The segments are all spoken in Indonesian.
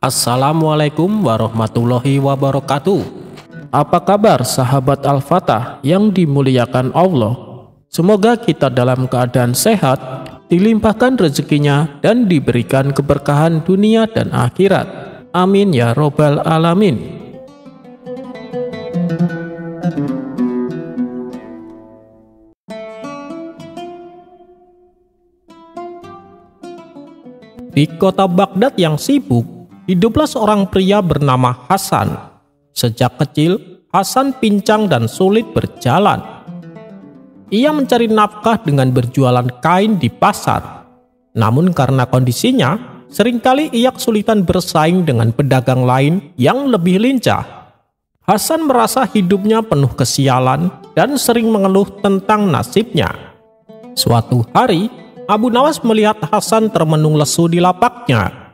Assalamualaikum warahmatullahi wabarakatuh. Apa kabar sahabat Al-Fatah yang dimuliakan Allah? Semoga kita dalam keadaan sehat, dilimpahkan rezekinya dan diberikan keberkahan dunia dan akhirat. Amin ya robbal alamin. Di kota Baghdad yang sibuk, hiduplah seorang pria bernama Hasan. Sejak kecil, Hasan pincang dan sulit berjalan. Ia mencari nafkah dengan berjualan kain di pasar. Namun karena kondisinya, seringkali ia kesulitan bersaing dengan pedagang lain yang lebih lincah. Hasan merasa hidupnya penuh kesialan dan sering mengeluh tentang nasibnya. Suatu hari, Abu Nawas melihat Hasan termenung lesu di lapaknya.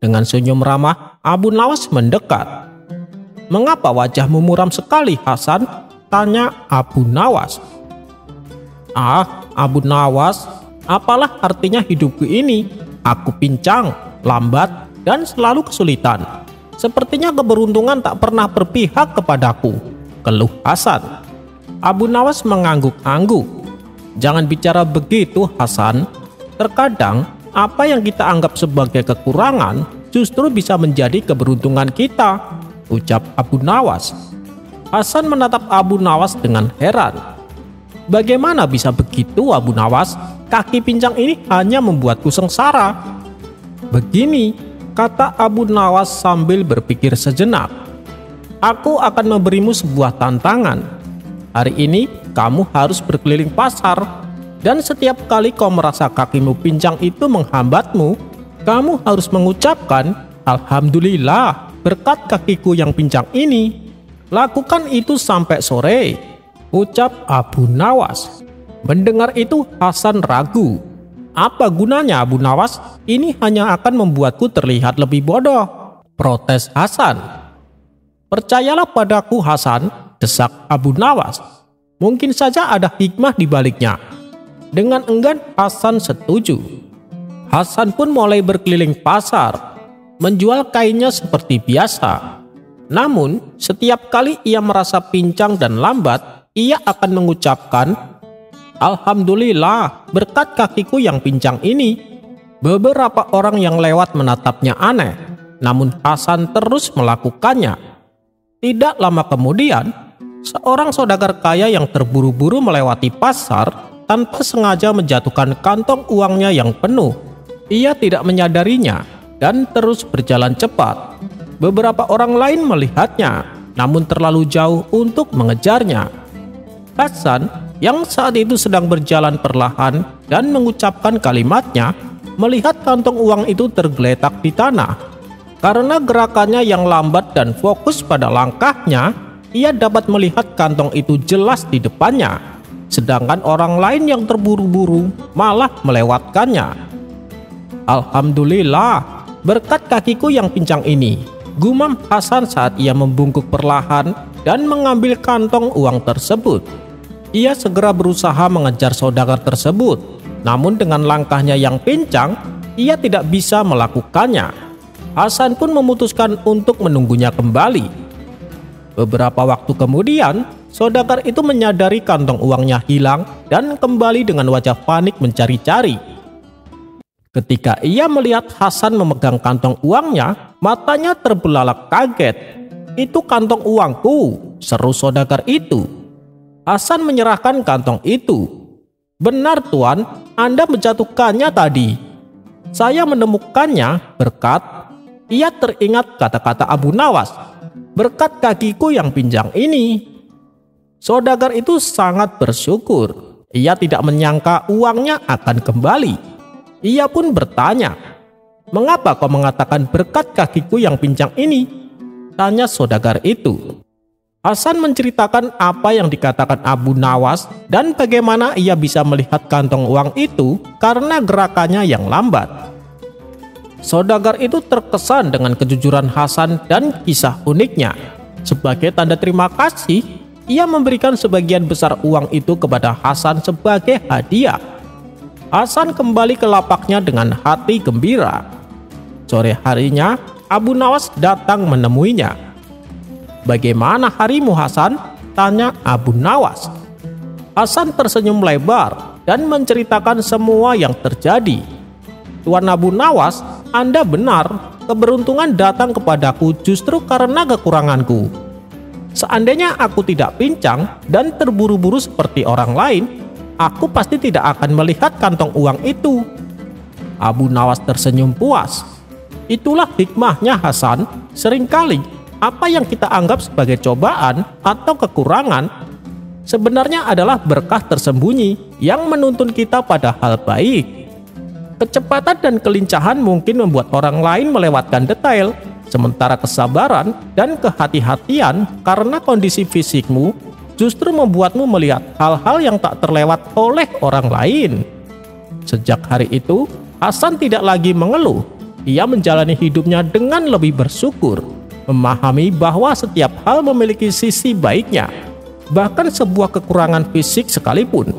Dengan senyum ramah, Abu Nawas mendekat. "Mengapa wajahmu muram sekali, Hasan?" tanya Abu Nawas. "Ah, Abu Nawas, apalah artinya hidupku ini? Aku pincang, lambat, dan selalu kesulitan. Sepertinya keberuntungan tak pernah berpihak kepadaku," keluh Hasan. Abu Nawas mengangguk-angguk. "Jangan bicara begitu, Hasan. Terkadang apa yang kita anggap sebagai kekurangan justru bisa menjadi keberuntungan kita," ucap Abu Nawas. Hasan menatap Abu Nawas dengan heran. "Bagaimana bisa begitu, Abu Nawas? Kaki pincang ini hanya membuatku sengsara." "Begini," kata Abu Nawas sambil berpikir sejenak. "Aku akan memberimu sebuah tantangan. Hari ini kamu harus berkeliling pasar, dan setiap kali kau merasa kakimu pincang itu menghambatmu, kamu harus mengucapkan, 'Alhamdulillah berkat kakiku yang pincang ini.' Lakukan itu sampai sore," ucap Abu Nawas. Mendengar itu Hasan ragu. "Apa gunanya, Abu Nawas? Ini hanya akan membuatku terlihat lebih bodoh," protes Hasan. "Percayalah padaku, Hasan," desak Abu Nawas. "Mungkin saja ada hikmah di baliknya." Dengan enggan Hasan setuju. Hasan pun mulai berkeliling pasar, menjual kainnya seperti biasa. Namun, setiap kali ia merasa pincang dan lambat, ia akan mengucapkan, "Alhamdulillah berkat kakiku yang pincang ini." Beberapa orang yang lewat menatapnya aneh, namun Hasan terus melakukannya. Tidak lama kemudian, seorang saudagar kaya yang terburu-buru melewati pasar tanpa sengaja menjatuhkan kantong uangnya yang penuh. Ia tidak menyadarinya dan terus berjalan cepat. Beberapa orang lain melihatnya, namun terlalu jauh untuk mengejarnya. Hasan yang saat itu sedang berjalan perlahan dan mengucapkan kalimatnya, melihat kantong uang itu tergeletak di tanah. Karena gerakannya yang lambat dan fokus pada langkahnya, ia dapat melihat kantong itu jelas di depannya, sedangkan orang lain yang terburu-buru malah melewatkannya. "Alhamdulillah berkat kakiku yang pincang ini," gumam Hasan saat ia membungkuk perlahan dan mengambil kantong uang tersebut. Ia segera berusaha mengejar saudagar tersebut, namun dengan langkahnya yang pincang, ia tidak bisa melakukannya. Hasan pun memutuskan untuk menunggunya kembali. Beberapa waktu kemudian, saudagar itu menyadari kantong uangnya hilang dan kembali dengan wajah panik mencari-cari. Ketika ia melihat Hasan memegang kantong uangnya, matanya terbelalak kaget. "Itu kantong uangku," seru saudagar itu. Hasan menyerahkan kantong itu. "Benar Tuan, Anda menjatuhkannya tadi." "Saya menemukannya berkat..." Ia teringat kata-kata Abu Nawas, "berkat kakiku yang pincang ini." Saudagar itu sangat bersyukur. Ia tidak menyangka uangnya akan kembali. Ia pun bertanya, "Mengapa kau mengatakan berkat kakiku yang pincang ini?" tanya saudagar itu. Hasan menceritakan apa yang dikatakan Abu Nawas dan bagaimana ia bisa melihat kantong uang itu karena gerakannya yang lambat. Saudagar itu terkesan dengan kejujuran Hasan dan kisah uniknya. Sebagai tanda terima kasih, ia memberikan sebagian besar uang itu kepada Hasan sebagai hadiah. Hasan kembali ke lapaknya dengan hati gembira. Sore harinya, Abu Nawas datang menemuinya. "Bagaimana harimu, Hasan?" tanya Abu Nawas. Hasan tersenyum lebar dan menceritakan semua yang terjadi. "Tuan Abu Nawas, Anda benar. Keberuntungan datang kepadaku justru karena kekuranganku. Seandainya aku tidak pincang dan terburu-buru seperti orang lain, aku pasti tidak akan melihat kantong uang itu." Abu Nawas tersenyum puas. "Itulah hikmahnya, Hasan. Seringkali apa yang kita anggap sebagai cobaan atau kekurangan sebenarnya adalah berkah tersembunyi yang menuntun kita pada hal baik. Kecepatan dan kelincahan mungkin membuat orang lain melewatkan detail, sementara kesabaran dan kehati-hatian karena kondisi fisikmu justru membuatmu melihat hal-hal yang tak terlewat oleh orang lain." Sejak hari itu, Hasan tidak lagi mengeluh. Ia menjalani hidupnya dengan lebih bersyukur, memahami bahwa setiap hal memiliki sisi baiknya, bahkan sebuah kekurangan fisik sekalipun.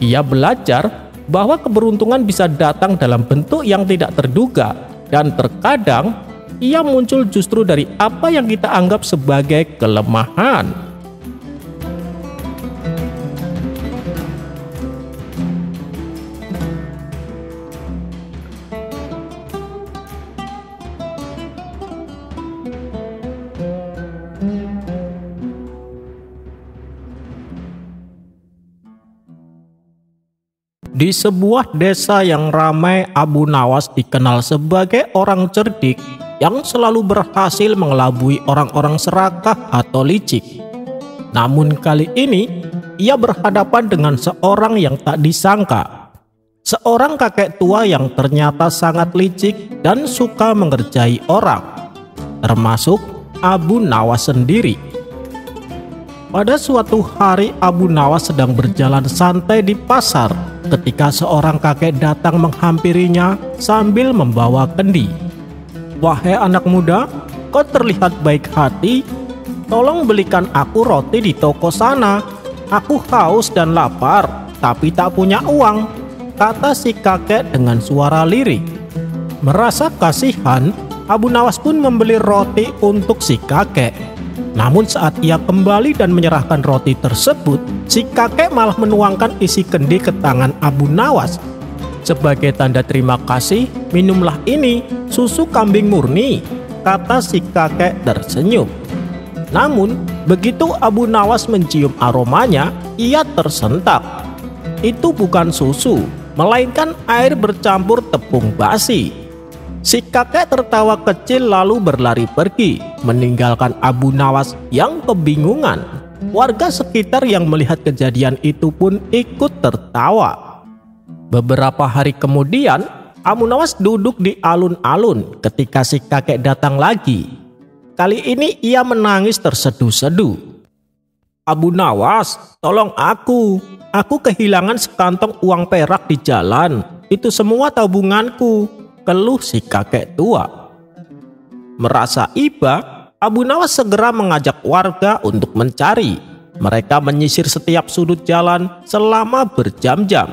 Ia belajar bahwa keberuntungan bisa datang dalam bentuk yang tidak terduga, dan terkadang ia muncul justru dari apa yang kita anggap sebagai kelemahan. Di sebuah desa yang ramai, Abu Nawas dikenal sebagai orang cerdik yang selalu berhasil mengelabui orang-orang serakah atau licik. Namun kali ini, ia berhadapan dengan seorang yang tak disangka. Seorang kakek tua yang ternyata sangat licik dan suka mengerjai orang, termasuk Abu Nawas sendiri. Pada suatu hari, Abu Nawas sedang berjalan santai di pasar ketika seorang kakek datang menghampirinya sambil membawa kendi. "Wahai anak muda, kau terlihat baik hati. Tolong belikan aku roti di toko sana. Aku haus dan lapar, tapi tak punya uang," kata si kakek dengan suara lirik. Merasa kasihan, Abu Nawas pun membeli roti untuk si kakek. Namun saat ia kembali dan menyerahkan roti tersebut, si kakek malah menuangkan isi kendi ke tangan Abu Nawas. "Sebagai tanda terima kasih, minumlah ini, susu kambing murni," kata si kakek tersenyum. Namun, begitu Abu Nawas mencium aromanya, ia tersentak. Itu bukan susu, melainkan air bercampur tepung basi. Si kakek tertawa kecil lalu berlari pergi, meninggalkan Abu Nawas yang kebingungan. Warga sekitar yang melihat kejadian itu pun ikut tertawa. Beberapa hari kemudian, Abu Nawas duduk di alun-alun ketika si kakek datang lagi. Kali ini ia menangis terseduh-seduh. "Abu Nawas, tolong aku. Aku kehilangan sekantong uang perak di jalan. Itu semua tabunganku," keluh si kakek tua. Merasa iba, Abu Nawas segera mengajak warga untuk mencari. Mereka menyisir setiap sudut jalan selama berjam-jam.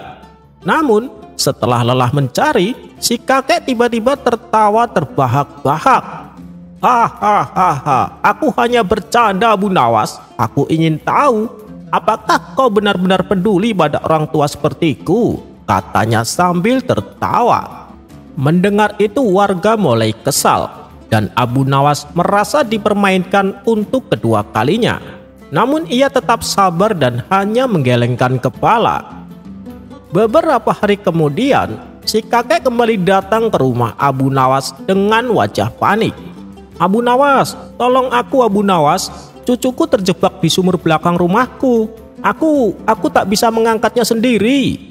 Namun, setelah lelah mencari, si kakek tiba-tiba tertawa terbahak-bahak. "Hahaha, aku hanya bercanda, Abu Nawas. Aku ingin tahu, apakah kau benar-benar peduli pada orang tua sepertiku?" katanya sambil tertawa. Mendengar itu, warga mulai kesal dan Abu Nawas merasa dipermainkan untuk kedua kalinya. Namun ia tetap sabar dan hanya menggelengkan kepala. Beberapa hari kemudian, si kakek kembali datang ke rumah Abu Nawas dengan wajah panik. "Abu Nawas, tolong aku, Abu Nawas. Cucuku terjebak di sumur belakang rumahku. Aku tak bisa mengangkatnya sendiri."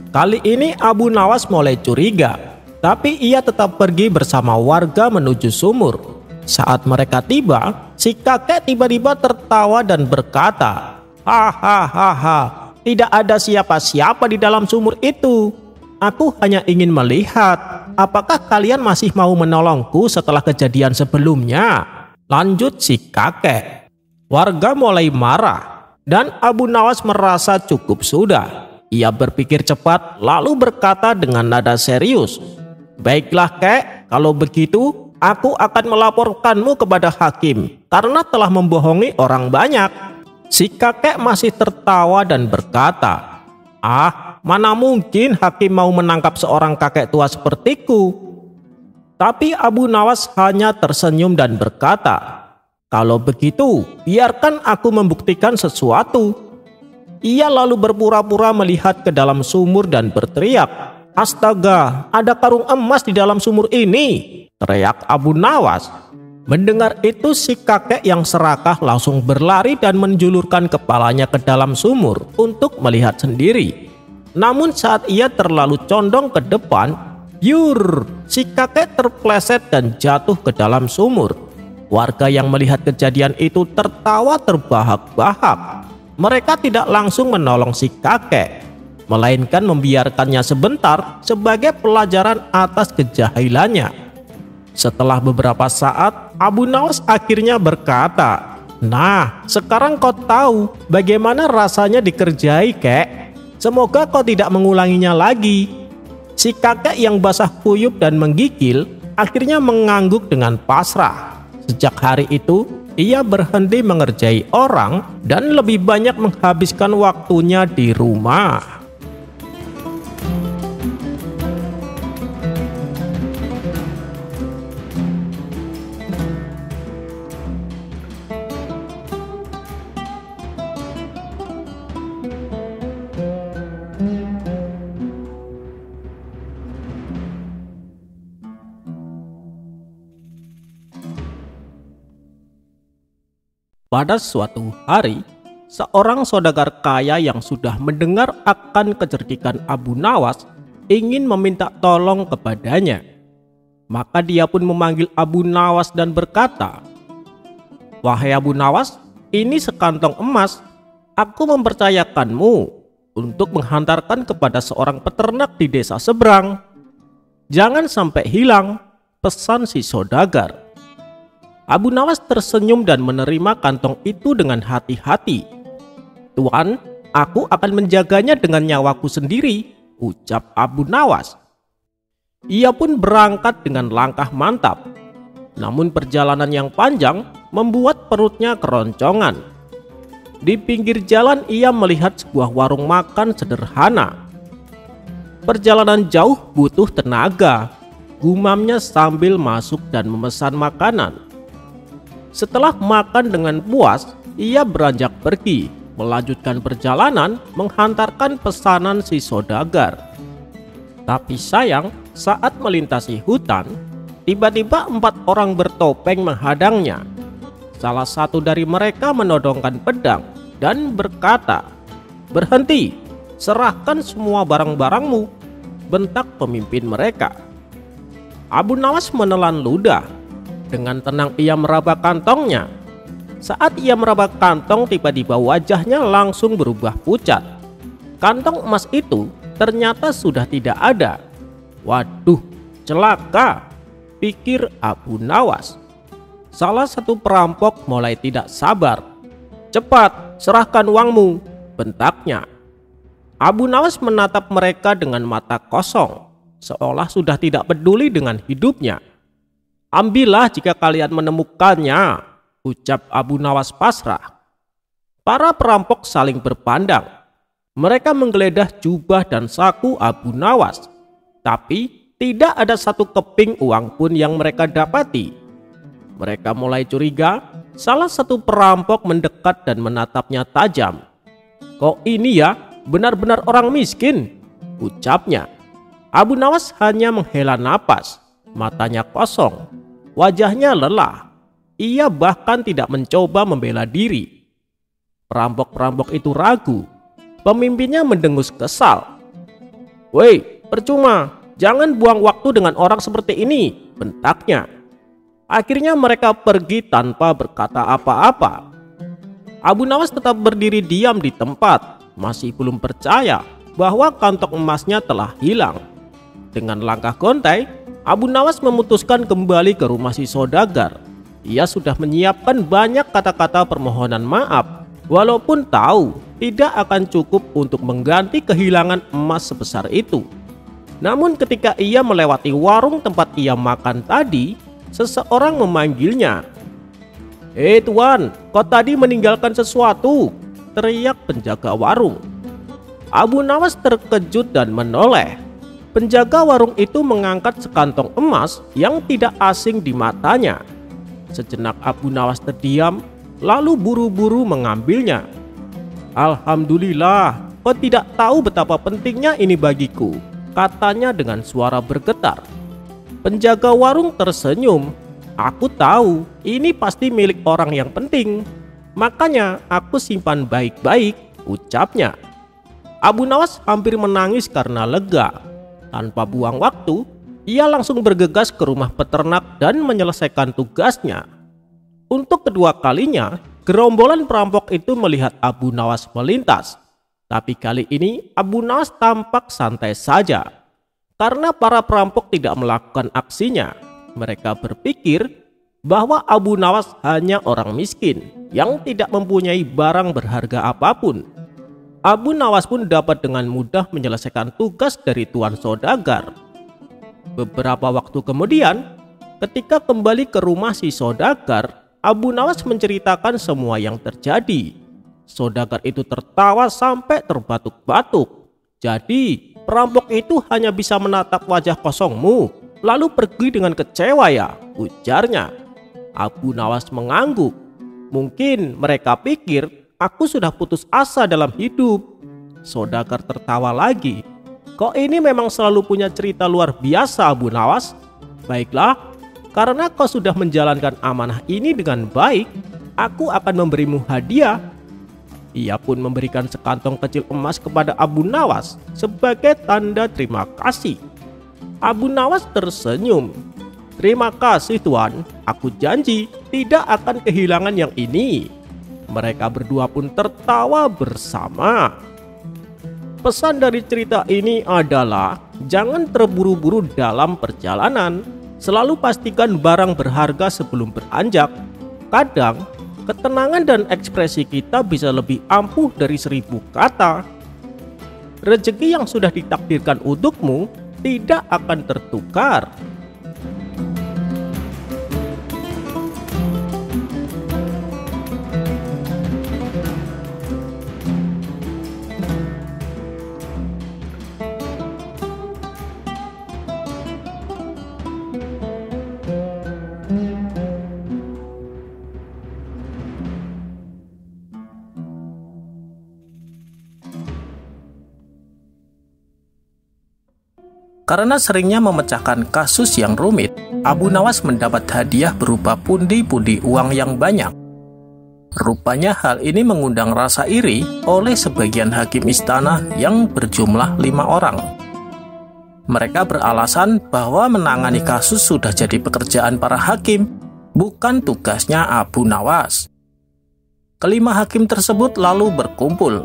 Kali ini Abu Nawas mulai curiga. Tapi ia tetap pergi bersama warga menuju sumur. Saat mereka tiba, si kakek tiba-tiba tertawa dan berkata, "Hahaha, tidak ada siapa-siapa di dalam sumur itu. Aku hanya ingin melihat, apakah kalian masih mau menolongku setelah kejadian sebelumnya?" Lanjut si kakek. Warga mulai marah dan Abu Nawas merasa cukup sudah. Ia berpikir cepat lalu berkata dengan nada serius, "Baiklah kek, kalau begitu Aku akan melaporkanmu kepada hakim karena telah membohongi orang banyak." Si kakek masih tertawa dan berkata, "Ah, mana mungkin hakim mau menangkap seorang kakek tua sepertiku?" Tapi Abu Nawas hanya tersenyum dan berkata, "Kalau begitu, biarkan aku membuktikan sesuatu." Ia lalu berpura-pura melihat ke dalam sumur dan berteriak, "Astaga, ada karung emas di dalam sumur ini!" teriak Abu Nawas. Mendengar itu, si kakek yang serakah langsung berlari dan menjulurkan kepalanya ke dalam sumur untuk melihat sendiri. Namun saat ia terlalu condong ke depan, yur, si kakek terpleset dan jatuh ke dalam sumur. Warga yang melihat kejadian itu tertawa terbahak-bahak. Mereka tidak langsung menolong si kakek, melainkan membiarkannya sebentar sebagai pelajaran atas kejahilannya. Setelah beberapa saat, Abu Nawas akhirnya berkata, "Nah, sekarang kau tahu bagaimana rasanya dikerjai, kek. Semoga kau tidak mengulanginya lagi." Si kakek yang basah kuyup dan menggigil akhirnya mengangguk dengan pasrah. Sejak hari itu, ia berhenti mengerjai orang dan lebih banyak menghabiskan waktunya di rumah. Pada suatu hari, seorang saudagar kaya yang sudah mendengar akan kecerdikan Abu Nawas ingin meminta tolong kepadanya. Maka dia pun memanggil Abu Nawas dan berkata, "Wahai Abu Nawas, ini sekantong emas. Aku mempercayakanmu untuk menghantarkan kepada seorang peternak di desa seberang. Jangan sampai hilang," pesan si saudagar. Abu Nawas tersenyum dan menerima kantong itu dengan hati-hati. "Tuan, aku akan menjaganya dengan nyawaku sendiri," ucap Abu Nawas. Ia pun berangkat dengan langkah mantap. Namun perjalanan yang panjang membuat perutnya keroncongan. Di pinggir jalan ia melihat sebuah warung makan sederhana. Perjalanan jauh butuh tenaga, gumamnya sambil masuk dan memesan makanan. Setelah makan dengan puas, ia beranjak pergi, melanjutkan perjalanan menghantarkan pesanan si saudagar. Tapi sayang, saat melintasi hutan, tiba-tiba 4 orang bertopeng menghadangnya. Salah satu dari mereka menodongkan pedang dan berkata, "Berhenti, serahkan semua barang-barangmu," bentak pemimpin mereka. Abu Nawas menelan ludah. Dengan tenang ia meraba kantongnya. Saat ia meraba kantong, tiba-tiba wajahnya langsung berubah pucat. Kantong emas itu ternyata sudah tidak ada. Waduh, celaka, pikir Abu Nawas. Salah satu perampok mulai tidak sabar. "Cepat, serahkan uangmu," bentaknya. Abu Nawas menatap mereka dengan mata kosong, seolah sudah tidak peduli dengan hidupnya. "Ambillah jika kalian menemukannya," ucap Abu Nawas pasrah. Para perampok saling berpandang. Mereka menggeledah jubah dan saku Abu Nawas, tapi tidak ada satu keping uang pun yang mereka dapati. Mereka mulai curiga. Salah satu perampok mendekat dan menatapnya tajam. "Kok ini ya, benar-benar orang miskin," ucapnya. Abu Nawas hanya menghela napas, matanya kosong. Wajahnya lelah. Ia bahkan tidak mencoba membela diri. Perampok-perampok itu ragu. Pemimpinnya mendengus kesal. "Woi, percuma, jangan buang waktu dengan orang seperti ini," bentaknya. Akhirnya mereka pergi tanpa berkata apa-apa. Abu Nawas tetap berdiri diam di tempat, masih belum percaya bahwa kantong emasnya telah hilang. Dengan langkah gontai, Abu Nawas memutuskan kembali ke rumah si saudagar. Ia sudah menyiapkan banyak kata-kata permohonan maaf, walaupun tahu tidak akan cukup untuk mengganti kehilangan emas sebesar itu. Namun ketika ia melewati warung tempat ia makan tadi, seseorang memanggilnya. "Hei tuan, kau tadi meninggalkan sesuatu," teriak penjaga warung. Abu Nawas terkejut dan menoleh. Penjaga warung itu mengangkat sekantong emas yang tidak asing di matanya. Sejenak Abu Nawas terdiam, lalu buru-buru mengambilnya. "Alhamdulillah, kau tidak tahu betapa pentingnya ini bagiku," katanya dengan suara bergetar. Penjaga warung tersenyum. "Aku tahu, ini pasti milik orang yang penting. Makanya aku simpan baik-baik," ucapnya. Abu Nawas hampir menangis karena lega. Tanpa buang waktu, ia langsung bergegas ke rumah peternak dan menyelesaikan tugasnya. Untuk kedua kalinya, gerombolan perampok itu melihat Abu Nawas melintas. Tapi kali ini Abu Nawas tampak santai saja. Karena para perampok tidak melakukan aksinya, mereka berpikir bahwa Abu Nawas hanya orang miskin yang tidak mempunyai barang berharga apapun. Abu Nawas pun dapat dengan mudah menyelesaikan tugas dari tuan saudagar. Beberapa waktu kemudian, ketika kembali ke rumah si saudagar, Abu Nawas menceritakan semua yang terjadi. Saudagar itu tertawa sampai terbatuk-batuk. "Jadi, perampok itu hanya bisa menatap wajah kosongmu, lalu pergi dengan kecewa ya?" ujarnya. Abu Nawas mengangguk. "Mungkin mereka pikir aku sudah putus asa dalam hidup." Saudagar tertawa lagi. "Kok ini memang selalu punya cerita luar biasa, Abu Nawas? Baiklah, karena kau sudah menjalankan amanah ini dengan baik, aku akan memberimu hadiah." Ia pun memberikan sekantong kecil emas kepada Abu Nawas sebagai tanda terima kasih. Abu Nawas tersenyum. "Terima kasih tuan, aku janji tidak akan kehilangan yang ini." Mereka berdua pun tertawa bersama. Pesan dari cerita ini adalah jangan terburu-buru dalam perjalanan. Selalu pastikan barang berharga sebelum beranjak. Kadang ketenangan dan ekspresi kita bisa lebih ampuh dari 1000 kata. Rezeki yang sudah ditakdirkan untukmu tidak akan tertukar. Karena seringnya memecahkan kasus yang rumit, Abu Nawas mendapat hadiah berupa pundi-pundi uang yang banyak. Rupanya hal ini mengundang rasa iri oleh sebagian hakim istana yang berjumlah 5 orang. Mereka beralasan bahwa menangani kasus sudah jadi pekerjaan para hakim, bukan tugasnya Abu Nawas. Kelima hakim tersebut lalu berkumpul.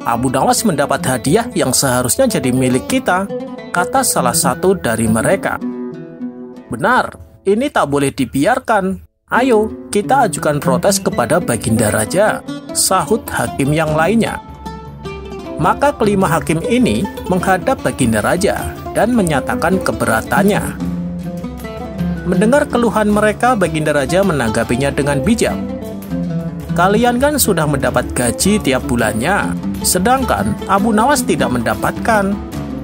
"Abu Nawas mendapat hadiah yang seharusnya jadi milik kita," kata salah satu dari mereka. "Benar, ini tak boleh dibiarkan. Ayo, kita ajukan protes kepada Baginda Raja," sahut hakim yang lainnya. Maka kelima hakim ini menghadap Baginda Raja dan menyatakan keberatannya. Mendengar keluhan mereka, Baginda Raja menanggapinya dengan bijak. "Kalian kan sudah mendapat gaji tiap bulannya, sedangkan Abu Nawas tidak mendapatkan.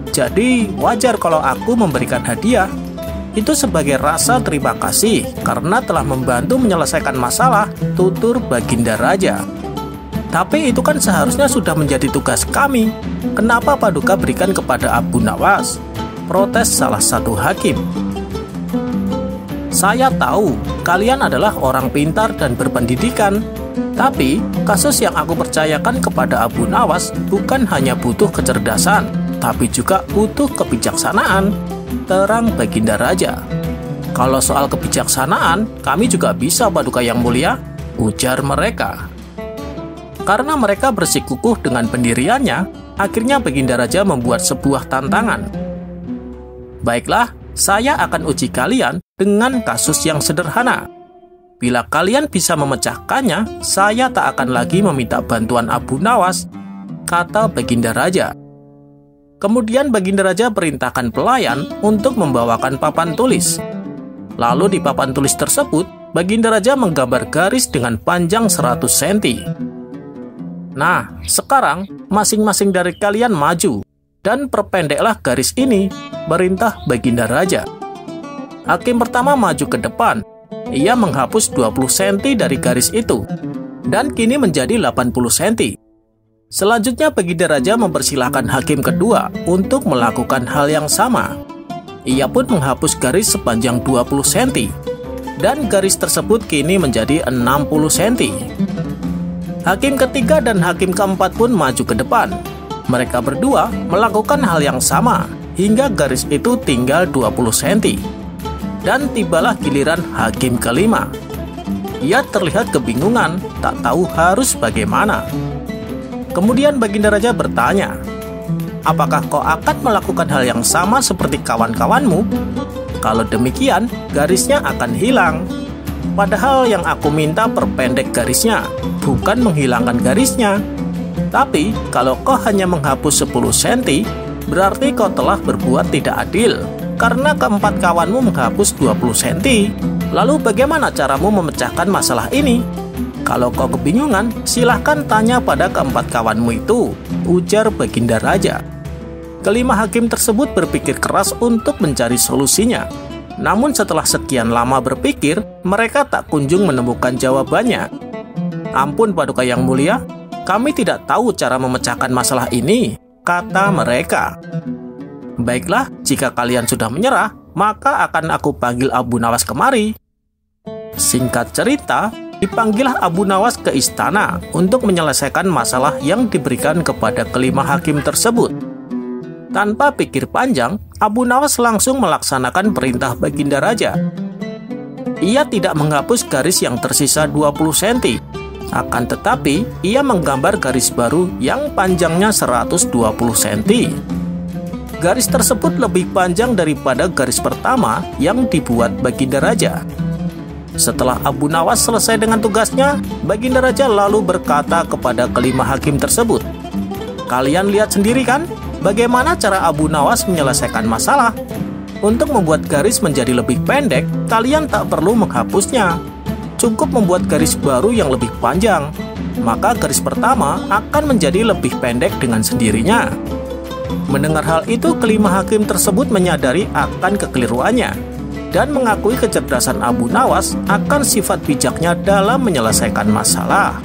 Jadi wajar kalau aku memberikan hadiah. Itu sebagai rasa terima kasih karena telah membantu menyelesaikan masalah," tutur Baginda Raja. "Tapi itu kan seharusnya sudah menjadi tugas kami. Kenapa Paduka berikan kepada Abu Nawas?" protes salah satu hakim. "Saya tahu kalian adalah orang pintar dan berpendidikan. Tapi kasus yang aku percayakan kepada Abu Nawas bukan hanya butuh kecerdasan, tapi juga butuh kebijaksanaan," terang Baginda Raja. "Kalau soal kebijaksanaan, kami juga bisa, Paduka yang mulia," ujar mereka. Karena mereka bersikukuh dengan pendiriannya, akhirnya Baginda Raja membuat sebuah tantangan. "Baiklah, saya akan uji kalian dengan kasus yang sederhana. Bila kalian bisa memecahkannya, saya tak akan lagi meminta bantuan Abu Nawas," kata Baginda Raja. Kemudian Baginda Raja perintahkan pelayan untuk membawakan papan tulis. Lalu di papan tulis tersebut, Baginda Raja menggambar garis dengan panjang 100 cm. Nah, sekarang masing-masing dari kalian maju dan perpendeklah garis ini, perintah Baginda Raja. Hakim pertama maju ke depan. Ia menghapus 20 cm dari garis itu dan kini menjadi 80 cm. Selanjutnya Baginda Raja mempersilahkan hakim kedua untuk melakukan hal yang sama. Ia pun menghapus garis sepanjang 20 cm dan garis tersebut kini menjadi 60 cm. Hakim ketiga dan hakim keempat pun maju ke depan. Mereka berdua melakukan hal yang sama hingga garis itu tinggal 20 cm. Dan tibalah giliran hakim kelima. Ia terlihat kebingungan, tak tahu harus bagaimana. Kemudian Baginda Raja bertanya, "Apakah kau akan melakukan hal yang sama seperti kawan-kawanmu? Kalau demikian, garisnya akan hilang. Padahal yang aku minta perpendek garisnya, bukan menghilangkan garisnya. Tapi kalau kau hanya menghapus 10 cm, berarti kau telah berbuat tidak adil, karena keempat kawanmu menghapus 20 cm. Lalu bagaimana caramu memecahkan masalah ini? Kalau kau kebingungan, silahkan tanya pada keempat kawanmu itu," ujar Baginda Raja. Kelima hakim tersebut berpikir keras untuk mencari solusinya. Namun setelah sekian lama berpikir, mereka tak kunjung menemukan jawabannya. "Ampun Paduka Yang Mulia, kami tidak tahu cara memecahkan masalah ini," kata mereka. "Baiklah, jika kalian sudah menyerah, maka akan aku panggil Abu Nawas kemari." Singkat cerita, dipanggillah Abu Nawas ke istana untuk menyelesaikan masalah yang diberikan kepada kelima hakim tersebut. Tanpa pikir panjang, Abu Nawas langsung melaksanakan perintah Baginda Raja. Ia tidak menghapus garis yang tersisa 20 cm. Akan tetapi, ia menggambar garis baru yang panjangnya 120 cm. Garis tersebut lebih panjang daripada garis pertama yang dibuat Baginda Raja. Setelah Abu Nawas selesai dengan tugasnya, Baginda Raja lalu berkata kepada kelima hakim tersebut, "Kalian lihat sendiri kan? Bagaimana cara Abu Nawas menyelesaikan masalah? Untuk membuat garis menjadi lebih pendek, kalian tak perlu menghapusnya. Cukup membuat garis baru yang lebih panjang. Maka garis pertama akan menjadi lebih pendek dengan sendirinya." Mendengar hal itu, kelima hakim tersebut menyadari akan kekeliruannya dan mengakui kecerdasan Abu Nawas akan sifat bijaknya dalam menyelesaikan masalah.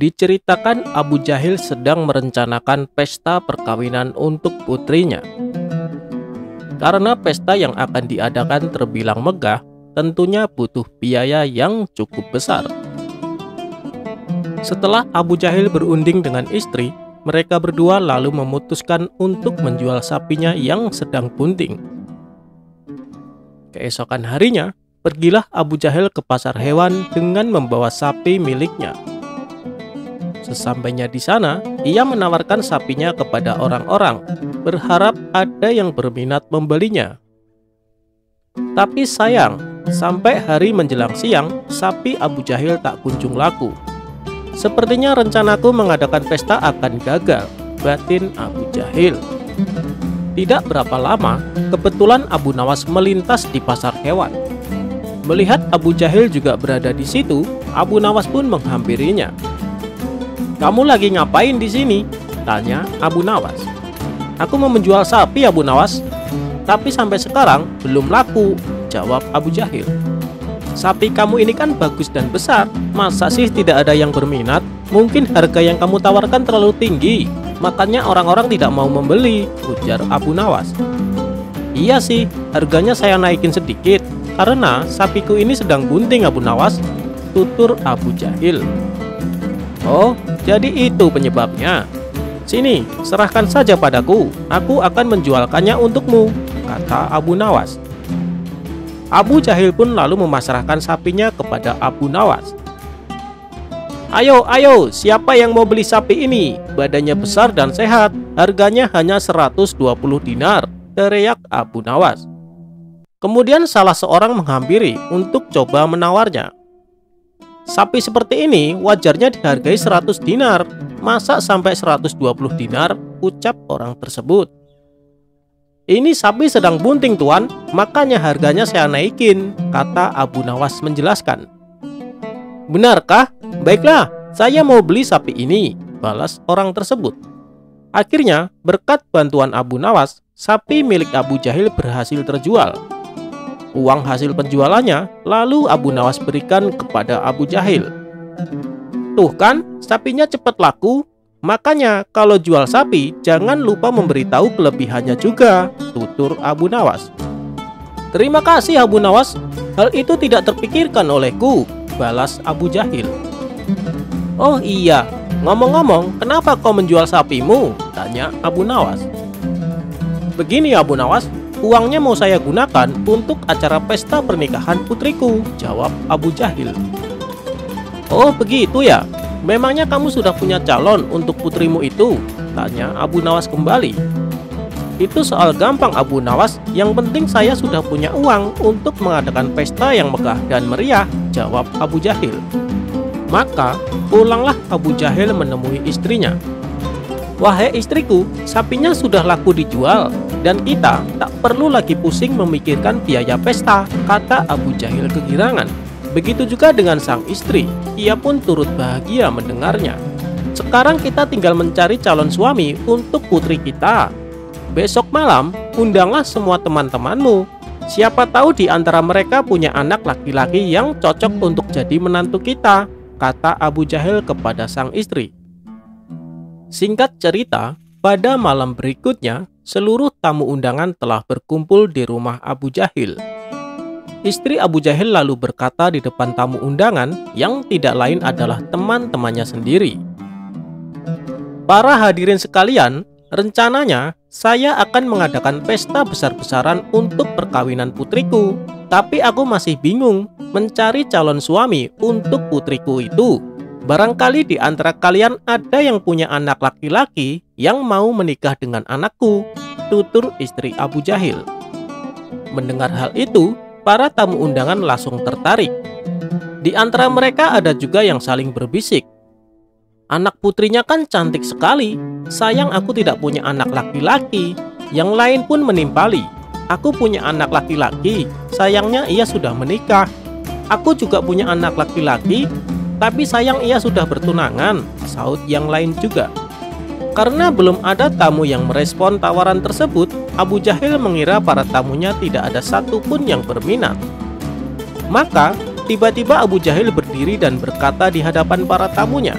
Diceritakan Abu Jahil sedang merencanakan pesta perkawinan untuk putrinya. Karena pesta yang akan diadakan terbilang megah, tentunya butuh biaya yang cukup besar. Setelah Abu Jahil berunding dengan istri, mereka berdua lalu memutuskan untuk menjual sapinya yang sedang bunting. Keesokan harinya, pergilah Abu Jahil ke pasar hewan dengan membawa sapi miliknya. Sesampainya di sana, ia menawarkan sapinya kepada orang-orang, berharap ada yang berminat membelinya. Tapi sayang, sampai hari menjelang siang, sapi Abu Jahil tak kunjung laku. Sepertinya rencanaku mengadakan pesta akan gagal, batin Abu Jahil. Tidak berapa lama, kebetulan Abu Nawas melintas di pasar hewan. Melihat Abu Jahil juga berada di situ, Abu Nawas pun menghampirinya. "Kamu lagi ngapain di sini?" tanya Abu Nawas. "Aku mau menjual sapi, Abu Nawas. Tapi sampai sekarang belum laku," jawab Abu Jahil. "Sapi kamu ini kan bagus dan besar. Masa sih tidak ada yang berminat? Mungkin harga yang kamu tawarkan terlalu tinggi, makanya orang-orang tidak mau membeli," ujar Abu Nawas. "Iya sih, harganya saya naikin sedikit, karena sapiku ini sedang bunting, Abu Nawas," tutur Abu Jahil. "Oh, jadi itu penyebabnya. Sini, serahkan saja padaku. Aku akan menjualkannya untukmu," kata Abu Nawas. Abu Jahil pun lalu memasrahkan sapinya kepada Abu Nawas. Ayo, siapa yang mau beli sapi ini? Badannya besar dan sehat, harganya hanya 120 dinar, teriak Abu Nawas. Kemudian salah seorang menghampiri untuk coba menawarnya. Sapi seperti ini wajarnya dihargai 100 dinar, masa sampai 120 dinar, ucap orang tersebut. Ini sapi sedang bunting tuan, makanya harganya saya naikin, kata Abu Nawas menjelaskan. Benarkah? Baiklah, saya mau beli sapi ini, balas orang tersebut. Akhirnya, berkat bantuan Abu Nawas, sapi milik Abu Jahil berhasil terjual. Uang hasil penjualannya lalu Abu Nawas berikan kepada Abu Jahil. Tuh kan, sapinya cepat laku. Makanya kalau jual sapi jangan lupa memberitahu kelebihannya juga, tutur Abu Nawas. Terima kasih Abu Nawas, hal itu tidak terpikirkan olehku, balas Abu Jahil. Oh iya, ngomong-ngomong, kenapa kau menjual sapimu? Tanya Abu Nawas. Begini Abu Nawas, uangnya mau saya gunakan untuk acara pesta pernikahan putriku, jawab Abu Jahil. Oh begitu ya, memangnya kamu sudah punya calon untuk putrimu itu? Tanya Abu Nawas kembali. Itu soal gampang Abu Nawas, yang penting saya sudah punya uang untuk mengadakan pesta yang megah dan meriah, jawab Abu Jahil. Maka pulanglah Abu Jahil menemui istrinya. Wahai istriku, sapinya sudah laku dijual dan kita tak perlu lagi pusing memikirkan biaya pesta, kata Abu Jahil kegirangan. Begitu juga dengan sang istri, ia pun turut bahagia mendengarnya. Sekarang kita tinggal mencari calon suami untuk putri kita. Besok malam, undanglah semua teman-temanmu. Siapa tahu di antara mereka punya anak laki-laki yang cocok untuk jadi menantu kita, kata Abu Jahil kepada sang istri. Singkat cerita, pada malam berikutnya, seluruh tamu undangan telah berkumpul di rumah Abu Jahil. Istri Abu Jahil lalu berkata di depan tamu undangan yang tidak lain adalah teman-temannya sendiri. Para hadirin sekalian, rencananya saya akan mengadakan pesta besar-besaran untuk perkawinan putriku, tapi aku masih bingung mencari calon suami untuk putriku itu. Barangkali di antara kalian ada yang punya anak laki-laki yang mau menikah dengan anakku, tutur istri Abu Jahil. Mendengar hal itu, para tamu undangan langsung tertarik. Di antara mereka ada juga yang saling berbisik. Anak putrinya kan cantik sekali, sayang aku tidak punya anak laki-laki. Yang lain pun menimpali. Aku punya anak laki-laki, sayangnya ia sudah menikah. Aku juga punya anak laki-laki, tapi sayang ia sudah bertunangan, saut yang lain juga. Karena belum ada tamu yang merespon tawaran tersebut, Abu Jahil mengira para tamunya tidak ada satupun yang berminat. Maka, tiba-tiba Abu Jahil berdiri dan berkata di hadapan para tamunya,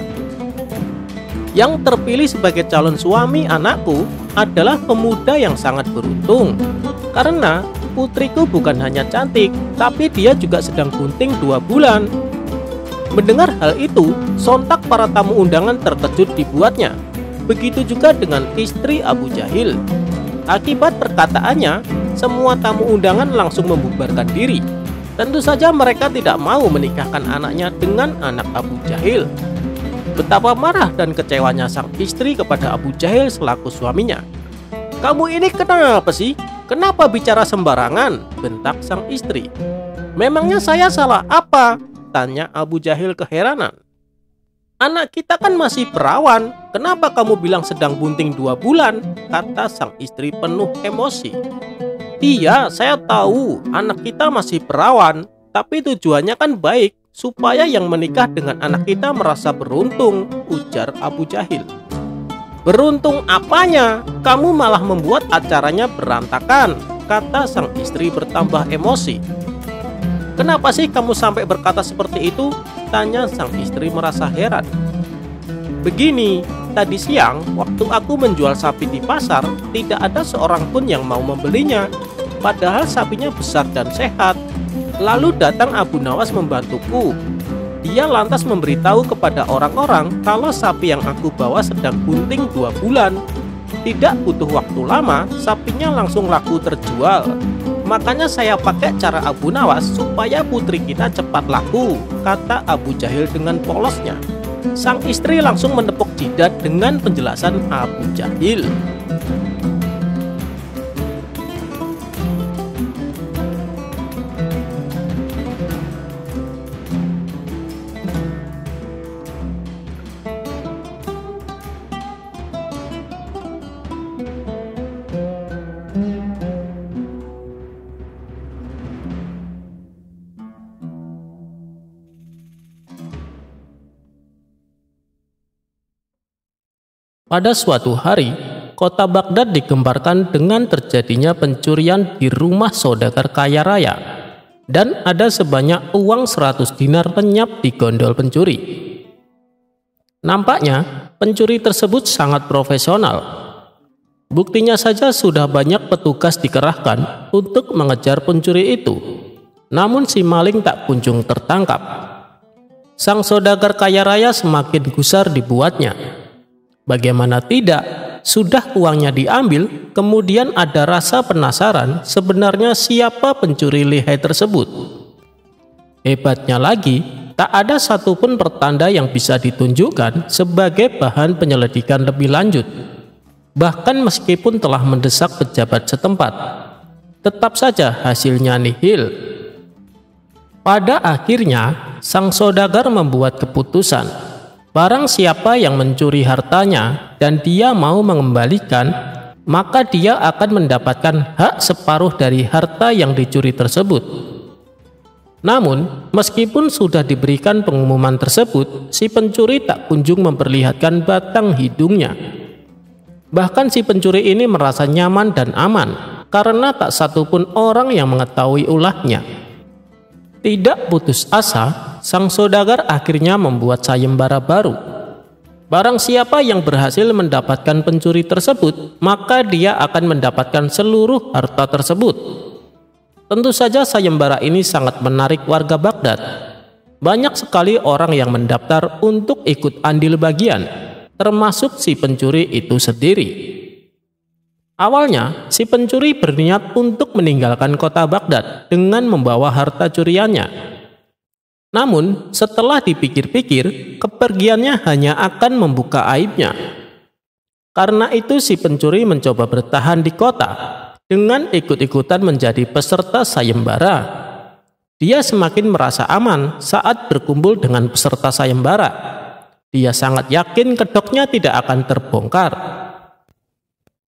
yang terpilih sebagai calon suami anakku adalah pemuda yang sangat beruntung. Karena putriku bukan hanya cantik, tapi dia juga sedang bunting 2 bulan. Mendengar hal itu, sontak para tamu undangan terkejut dibuatnya. Begitu juga dengan istri Abu Jahil. Akibat perkataannya, semua tamu undangan langsung membubarkan diri. Tentu saja mereka tidak mau menikahkan anaknya dengan anak Abu Jahil. Betapa marah dan kecewanya sang istri kepada Abu Jahil selaku suaminya. Kamu ini kenapa sih? Kenapa bicara sembarangan? Bentak sang istri. Memangnya saya salah apa? Tanya Abu Jahil keheranan. Anak kita kan masih perawan, kenapa kamu bilang sedang bunting 2 bulan? Kata sang istri penuh emosi. Iya, saya tahu anak kita masih perawan, tapi tujuannya kan baik, supaya yang menikah dengan anak kita merasa beruntung, ujar Abu Jahil. Beruntung apanya? Kamu malah membuat acaranya berantakan, kata sang istri bertambah emosi. Kenapa sih kamu sampai berkata seperti itu? Tanya sang istri merasa heran. Begini, tadi siang waktu aku menjual sapi di pasar, tidak ada seorang pun yang mau membelinya. Padahal sapinya besar dan sehat. Lalu datang Abu Nawas membantuku. Dia lantas memberitahu kepada orang-orang kalau sapi yang aku bawa sedang bunting 2 bulan. Tidak butuh waktu lama, sapinya langsung laku terjual. Makanya saya pakai cara Abu Nawas supaya putri kita cepat laku, kata Abu Jahil dengan polosnya. Sang istri langsung menepuk jidat dengan penjelasan Abu Jahil. Pada suatu hari, kota Baghdad digemparkan dengan terjadinya pencurian di rumah saudagar kaya raya, dan ada sebanyak uang 100 dinar lenyap di gondol pencuri. Nampaknya, pencuri tersebut sangat profesional. Buktinya saja sudah banyak petugas dikerahkan untuk mengejar pencuri itu, namun si maling tak kunjung tertangkap. Sang saudagar kaya raya semakin gusar dibuatnya. Bagaimana tidak, sudah uangnya diambil, kemudian ada rasa penasaran sebenarnya siapa pencuri lihai tersebut. Hebatnya lagi, tak ada satupun pertanda yang bisa ditunjukkan sebagai bahan penyelidikan lebih lanjut. Bahkan meskipun telah mendesak pejabat setempat, tetap saja hasilnya nihil. Pada akhirnya, sang saudagar membuat keputusan. Barang siapa yang mencuri hartanya dan dia mau mengembalikan, maka dia akan mendapatkan hak separuh dari harta yang dicuri tersebut. Namun, meskipun sudah diberikan pengumuman tersebut, si pencuri tak kunjung memperlihatkan batang hidungnya. Bahkan si pencuri ini merasa nyaman dan aman, karena tak satupun orang yang mengetahui ulahnya. Tidak putus asa, sang saudagar akhirnya membuat sayembara baru. Barang siapa yang berhasil mendapatkan pencuri tersebut, maka dia akan mendapatkan seluruh harta tersebut. Tentu saja sayembara ini sangat menarik warga Baghdad. Banyak sekali orang yang mendaftar untuk ikut andil bagian, termasuk si pencuri itu sendiri. Awalnya, si pencuri berniat untuk meninggalkan kota Baghdad dengan membawa harta curiannya. Namun, setelah dipikir-pikir, kepergiannya hanya akan membuka aibnya. Karena itu si pencuri mencoba bertahan di kota dengan ikut-ikutan menjadi peserta sayembara. Dia semakin merasa aman saat berkumpul dengan peserta sayembara. Dia sangat yakin kedoknya tidak akan terbongkar.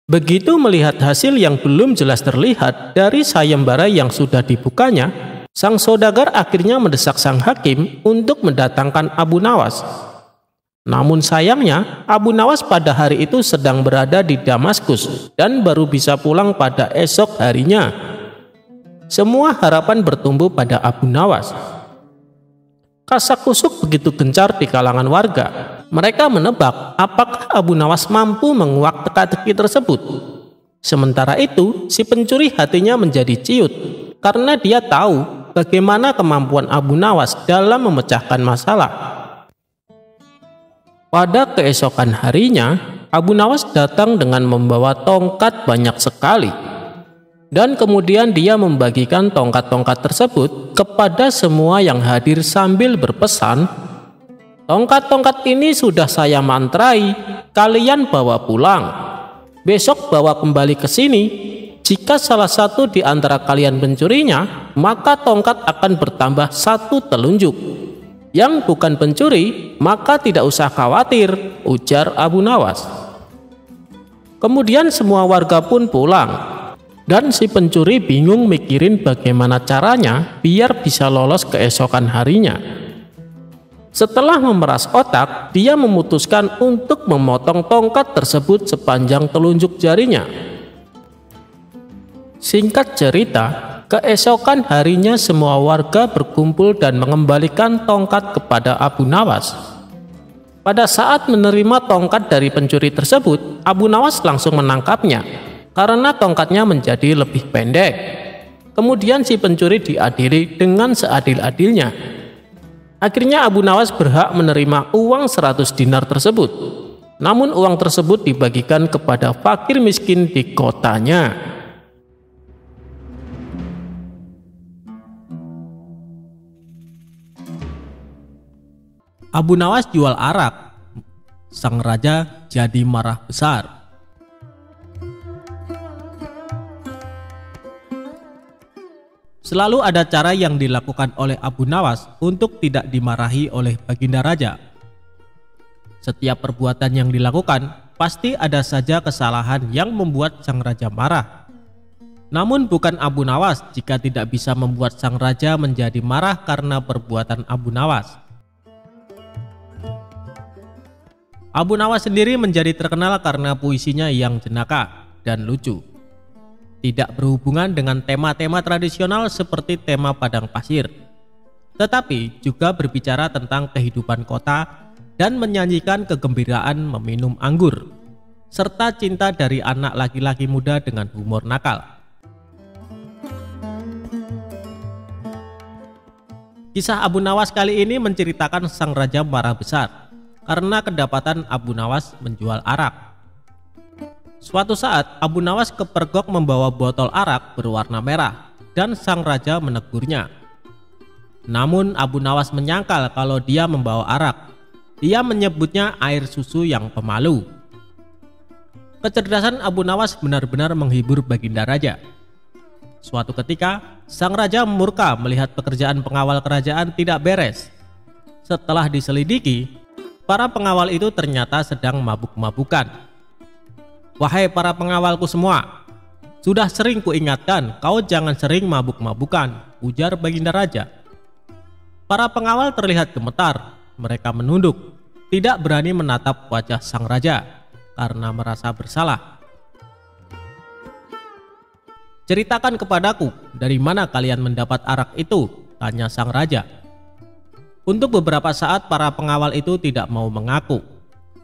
Begitu melihat hasil yang belum jelas terlihat dari sayembara yang sudah dibukanya, sang saudagar akhirnya mendesak sang hakim untuk mendatangkan Abu Nawas. Namun sayangnya, Abu Nawas pada hari itu sedang berada di Damaskus dan baru bisa pulang pada esok harinya. Semua harapan bertumbuh pada Abu Nawas. Kasak-kusuk begitu gencar di kalangan warga. Mereka menebak apakah Abu Nawas mampu menguak teka-teki tersebut. Sementara itu, si pencuri hatinya menjadi ciut karena dia tahu bagaimana kemampuan Abu Nawas dalam memecahkan masalah. Pada keesokan harinya, Abu Nawas datang dengan membawa tongkat banyak sekali. Dan kemudian dia membagikan tongkat-tongkat tersebut kepada semua yang hadir sambil berpesan, "Tongkat-tongkat ini sudah saya mantrai, kalian bawa pulang. Besok bawa kembali ke sini. Jika salah satu di antara kalian pencurinya, maka tongkat akan bertambah 1 telunjuk. Yang bukan pencuri, maka tidak usah khawatir," ujar Abu Nawas. Kemudian semua warga pun pulang. Dan si pencuri bingung mikirin bagaimana caranya biar bisa lolos keesokan harinya. Setelah memeras otak, dia memutuskan untuk memotong tongkat tersebut sepanjang telunjuk jarinya. Singkat cerita, keesokan harinya semua warga berkumpul dan mengembalikan tongkat kepada Abu Nawas. Pada saat menerima tongkat dari pencuri tersebut, Abu Nawas langsung menangkapnya karena tongkatnya menjadi lebih pendek. Kemudian si pencuri diadili dengan seadil-adilnya. Akhirnya Abu Nawas berhak menerima uang 100 dinar tersebut. Namun uang tersebut dibagikan kepada fakir miskin di kotanya. Abu Nawas jual arak. Sang raja jadi marah besar. Selalu ada cara yang dilakukan oleh Abu Nawas untuk tidak dimarahi oleh baginda raja. Setiap perbuatan yang dilakukan pasti ada saja kesalahan yang membuat sang raja marah. Namun bukan Abu Nawas jika tidak bisa membuat sang raja menjadi marah karena perbuatan Abu Nawas. Abu Nawas sendiri menjadi terkenal karena puisinya yang jenaka dan lucu. Tidak berhubungan dengan tema-tema tradisional seperti tema padang pasir, tetapi juga berbicara tentang kehidupan kota dan menyanyikan kegembiraan meminum anggur, serta cinta dari anak laki-laki muda dengan humor nakal. Kisah Abu Nawas kali ini menceritakan sang raja marah besar karena kedapatan Abu Nawas menjual arak. Suatu saat Abu Nawas kepergok membawa botol arak berwarna merah dan sang raja menegurnya. Namun Abu Nawas menyangkal kalau dia membawa arak. Dia menyebutnya air susu yang pemalu. Kecerdasan Abu Nawas benar-benar menghibur baginda raja. Suatu ketika sang raja murka melihat pekerjaan pengawal kerajaan tidak beres. Setelah diselidiki, para pengawal itu ternyata sedang mabuk-mabukan. "Wahai para pengawalku semua, sudah sering kuingatkan kau jangan sering mabuk-mabukan," ujar baginda raja. Para pengawal terlihat gemetar, mereka menunduk, tidak berani menatap wajah sang raja karena merasa bersalah. "Ceritakan kepadaku, dari mana kalian mendapat arak itu?" tanya sang raja. Untuk beberapa saat para pengawal itu tidak mau mengaku.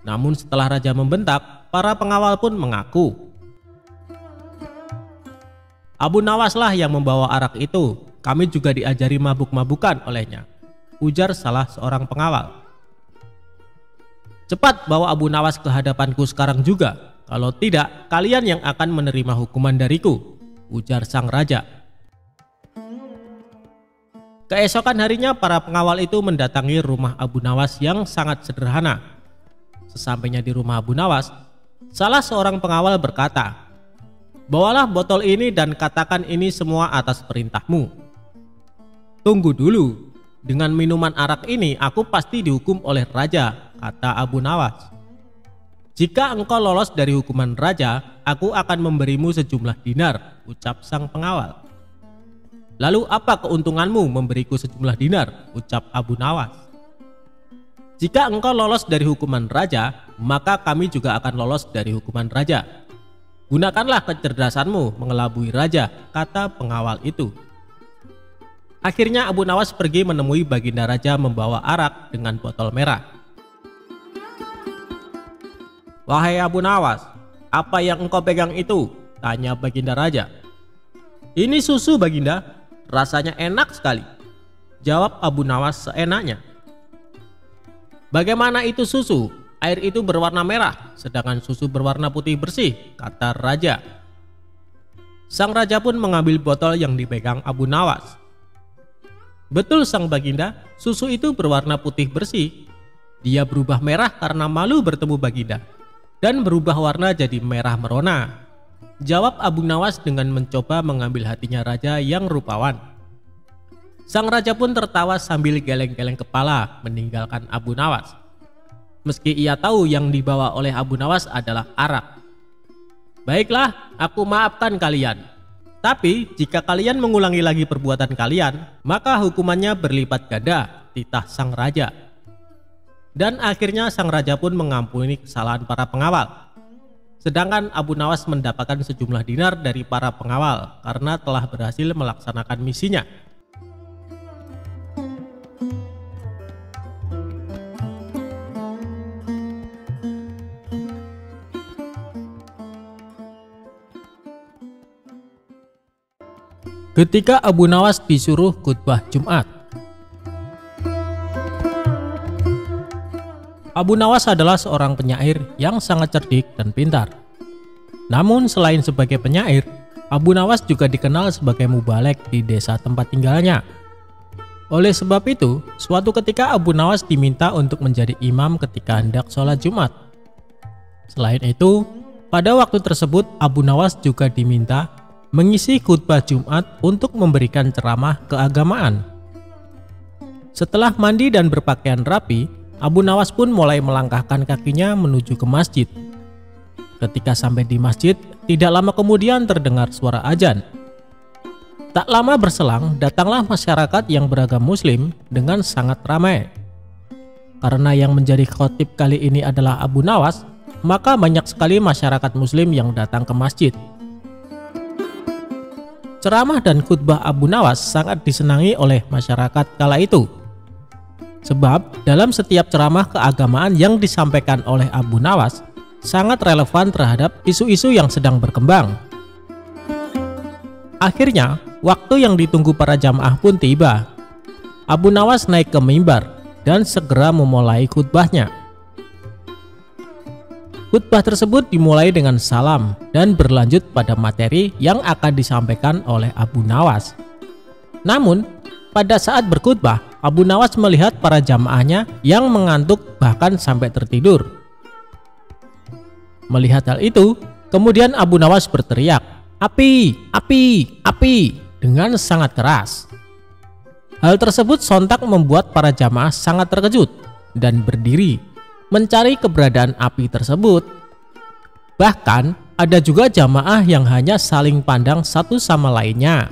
Namun setelah raja membentak, para pengawal pun mengaku. "Abu Nawas lah yang membawa arak itu, kami juga diajari mabuk-mabukan olehnya," ujar salah seorang pengawal. "Cepat bawa Abu Nawas ke hadapanku sekarang juga, kalau tidak kalian yang akan menerima hukuman dariku," ujar sang raja. Keesokan harinya para pengawal itu mendatangi rumah Abu Nawas yang sangat sederhana. Sesampainya di rumah Abu Nawas, salah seorang pengawal berkata, "Bawalah botol ini dan katakan ini semua atas perintahmu." "Tunggu dulu, dengan minuman arak ini aku pasti dihukum oleh raja," kata Abu Nawas. "Jika engkau lolos dari hukuman raja, aku akan memberimu sejumlah dinar," ucap sang pengawal. "Lalu apa keuntunganmu memberiku sejumlah dinar?" ucap Abu Nawas. "Jika engkau lolos dari hukuman raja, maka kami juga akan lolos dari hukuman raja. Gunakanlah kecerdasanmu mengelabui raja," kata pengawal itu. Akhirnya Abu Nawas pergi menemui baginda raja membawa arak dengan botol merah. "Wahai Abu Nawas, apa yang engkau pegang itu?" tanya baginda raja. "Ini susu baginda, rasanya enak sekali," jawab Abu Nawas seenaknya. "Bagaimana itu susu? Air itu berwarna merah, sedangkan susu berwarna putih bersih," kata raja. Sang raja pun mengambil botol yang dipegang Abu Nawas. Betul sang baginda, susu itu berwarna putih bersih. Dia berubah merah karena malu bertemu baginda, dan berubah warna jadi merah merona, jawab Abu Nawas dengan mencoba mengambil hatinya raja yang rupawan. Sang raja pun tertawa sambil geleng-geleng kepala meninggalkan Abu Nawas. Meski ia tahu yang dibawa oleh Abu Nawas adalah arak. "Baiklah, aku maafkan kalian. Tapi jika kalian mengulangi lagi perbuatan kalian, maka hukumannya berlipat ganda," titah sang raja. Dan akhirnya sang raja pun mengampuni kesalahan para pengawal. Sedangkan Abu Nawas mendapatkan sejumlah dinar dari para pengawal karena telah berhasil melaksanakan misinya. Ketika Abu Nawas disuruh khutbah Jumat. Abu Nawas adalah seorang penyair yang sangat cerdik dan pintar. Namun selain sebagai penyair, Abu Nawas juga dikenal sebagai mubalek di desa tempat tinggalnya. Oleh sebab itu, suatu ketika Abu Nawas diminta untuk menjadi imam ketika hendak sholat Jumat. Selain itu, pada waktu tersebut Abu Nawas juga diminta mengisi khutbah Jumat untuk memberikan ceramah keagamaan. Setelah mandi dan berpakaian rapi, Abu Nawas pun mulai melangkahkan kakinya menuju ke masjid. Ketika sampai di masjid, tidak lama kemudian terdengar suara azan. Tak lama berselang, datanglah masyarakat yang beragam Muslim dengan sangat ramai. Karena yang menjadi khotib kali ini adalah Abu Nawas, maka banyak sekali masyarakat Muslim yang datang ke masjid. Ceramah dan khutbah Abu Nawas sangat disenangi oleh masyarakat kala itu. Sebab dalam setiap ceramah keagamaan yang disampaikan oleh Abu Nawas sangat relevan terhadap isu-isu yang sedang berkembang. Akhirnya, waktu yang ditunggu para jamaah pun tiba. Abu Nawas naik ke mimbar dan segera memulai khutbahnya. Khutbah tersebut dimulai dengan salam dan berlanjut pada materi yang akan disampaikan oleh Abu Nawas. Namun, pada saat berkhutbah, Abu Nawas melihat para jamaahnya yang mengantuk bahkan sampai tertidur. Melihat hal itu, kemudian Abu Nawas berteriak, "Api, api, api!" dengan sangat keras. Hal tersebut sontak membuat para jamaah sangat terkejut dan berdiri mencari keberadaan api tersebut. Bahkan ada juga jamaah yang hanya saling pandang satu sama lainnya.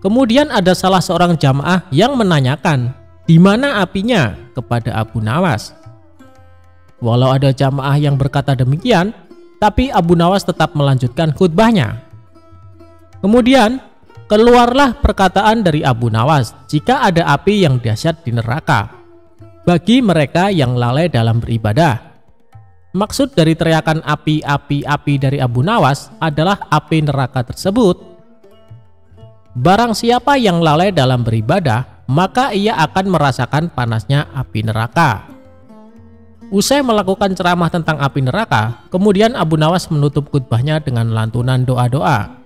Kemudian ada salah seorang jamaah yang menanyakan, "Di mana apinya?" kepada Abu Nawas. Walau ada jamaah yang berkata demikian, tapi Abu Nawas tetap melanjutkan khutbahnya. Kemudian keluarlah perkataan dari Abu Nawas, jika ada api yang dahsyat di neraka bagi mereka yang lalai dalam beribadah. Maksud dari teriakan api, api, api dari Abu Nawas adalah api neraka tersebut. Barang siapa yang lalai dalam beribadah, maka ia akan merasakan panasnya api neraka. Usai melakukan ceramah tentang api neraka, kemudian Abu Nawas menutup khutbahnya dengan lantunan doa-doa.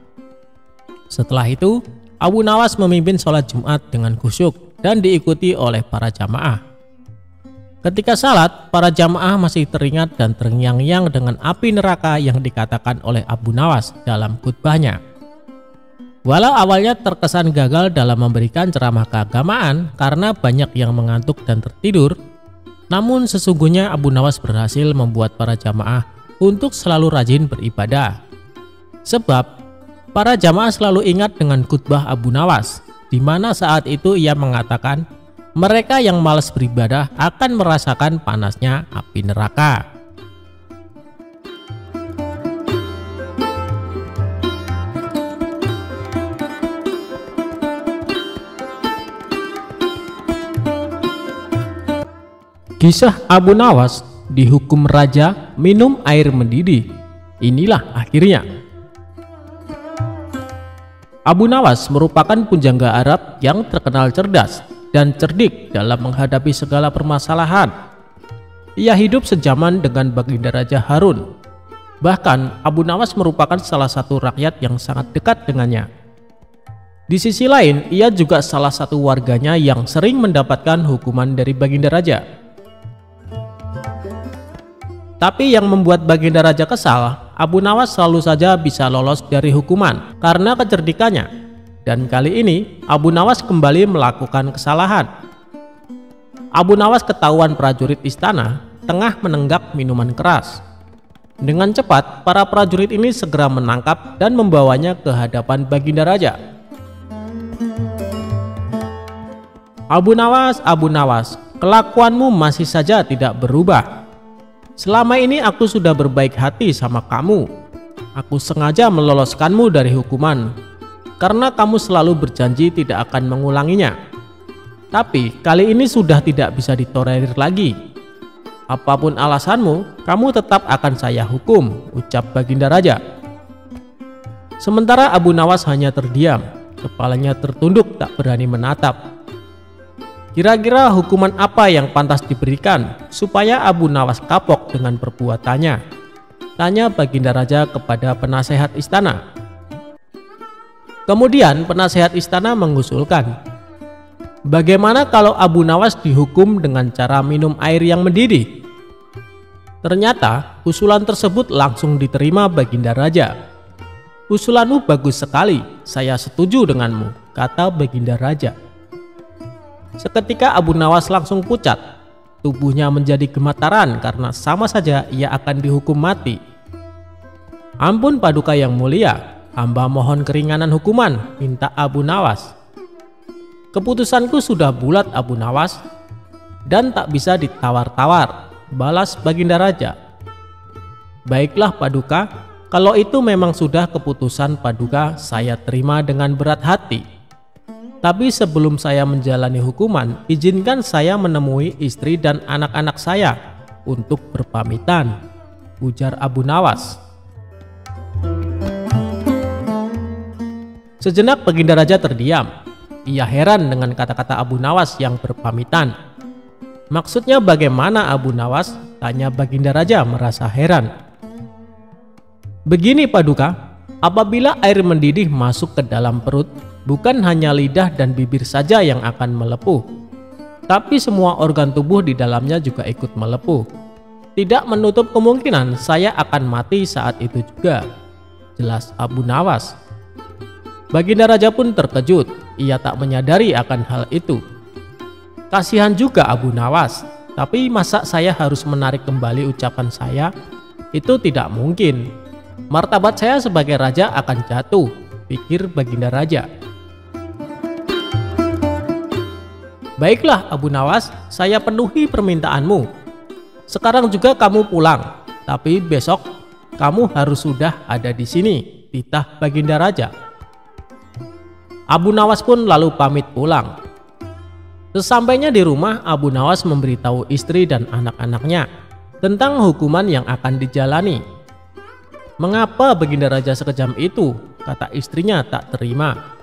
Setelah itu, Abu Nawas memimpin sholat Jumat dengan khusyuk dan diikuti oleh para jamaah. Ketika salat, para jamaah masih teringat dan terngiang-ngiang dengan api neraka yang dikatakan oleh Abu Nawas dalam khutbahnya. Walau awalnya terkesan gagal dalam memberikan ceramah keagamaan karena banyak yang mengantuk dan tertidur, namun sesungguhnya Abu Nawas berhasil membuat para jamaah untuk selalu rajin beribadah. Sebab para jamaah selalu ingat dengan khutbah Abu Nawas, di mana saat itu ia mengatakan mereka yang malas beribadah akan merasakan panasnya api neraka. Kisah Abu Nawas dihukum raja minum air mendidih. Inilah akhirnya. Abu Nawas merupakan pujangga Arab yang terkenal cerdas dan cerdik dalam menghadapi segala permasalahan. Ia hidup sejaman dengan Baginda Raja Harun. Bahkan Abu Nawas merupakan salah satu rakyat yang sangat dekat dengannya. Di sisi lain, ia juga salah satu warganya yang sering mendapatkan hukuman dari Baginda Raja. Tapi yang membuat Baginda Raja kesal, Abu Nawas selalu saja bisa lolos dari hukuman karena kecerdikannya. Dan kali ini Abu Nawas kembali melakukan kesalahan. Abu Nawas ketahuan prajurit istana tengah menenggak minuman keras. Dengan cepat, para prajurit ini segera menangkap dan membawanya ke hadapan Baginda Raja. Abu Nawas, kelakuanmu masih saja tidak berubah. Selama ini aku sudah berbaik hati sama kamu. Aku sengaja meloloskanmu dari hukuman karena kamu selalu berjanji tidak akan mengulanginya. Tapi kali ini sudah tidak bisa ditolerir lagi. Apapun alasanmu, kamu tetap akan saya hukum, ucap Baginda Raja. Sementara Abu Nawas hanya terdiam, kepalanya tertunduk tak berani menatap. Kira-kira hukuman apa yang pantas diberikan supaya Abu Nawas kapok dengan perbuatannya? Tanya Baginda Raja kepada penasehat istana. Kemudian penasehat istana mengusulkan, Bagaimana kalau Abu Nawas dihukum dengan cara minum air yang mendidih? Ternyata usulan tersebut langsung diterima Baginda Raja. "Usulanmu bagus sekali, saya setuju denganmu," kata Baginda Raja. Seketika Abu Nawas langsung pucat. Tubuhnya menjadi gemetaran karena sama saja ia akan dihukum mati. "Ampun Paduka yang mulia, hamba mohon keringanan hukuman," minta Abu Nawas. "Keputusanku sudah bulat Abu Nawas, dan tak bisa ditawar-tawar," balas Baginda Raja. "Baiklah Paduka, kalau itu memang sudah keputusan Paduka, saya terima dengan berat hati. Tapi sebelum saya menjalani hukuman, izinkan saya menemui istri dan anak-anak saya untuk berpamitan," ujar Abu Nawas. Sejenak Baginda Raja terdiam. Ia heran dengan kata-kata Abu Nawas yang berpamitan. "Maksudnya bagaimana Abu Nawas?" tanya Baginda Raja merasa heran. "Begini Paduka, apabila air mendidih masuk ke dalam perut, bukan hanya lidah dan bibir saja yang akan melepuh, tapi semua organ tubuh di dalamnya juga ikut melepuh. Tidak menutup kemungkinan saya akan mati saat itu juga," jelas Abu Nawas. Baginda Raja pun terkejut, ia tak menyadari akan hal itu. "Kasihan juga Abu Nawas, tapi masa saya harus menarik kembali ucapan saya? Itu tidak mungkin. Martabat saya sebagai raja akan jatuh," pikir Baginda Raja. "Baiklah Abu Nawas, saya penuhi permintaanmu. Sekarang juga kamu pulang, tapi besok kamu harus sudah ada di sini," titah Baginda Raja. Abu Nawas pun lalu pamit pulang. Sesampainya di rumah, Abu Nawas memberitahu istri dan anak-anaknya tentang hukuman yang akan dijalani. "Mengapa Baginda Raja sekejam itu?" kata istrinya tak terima.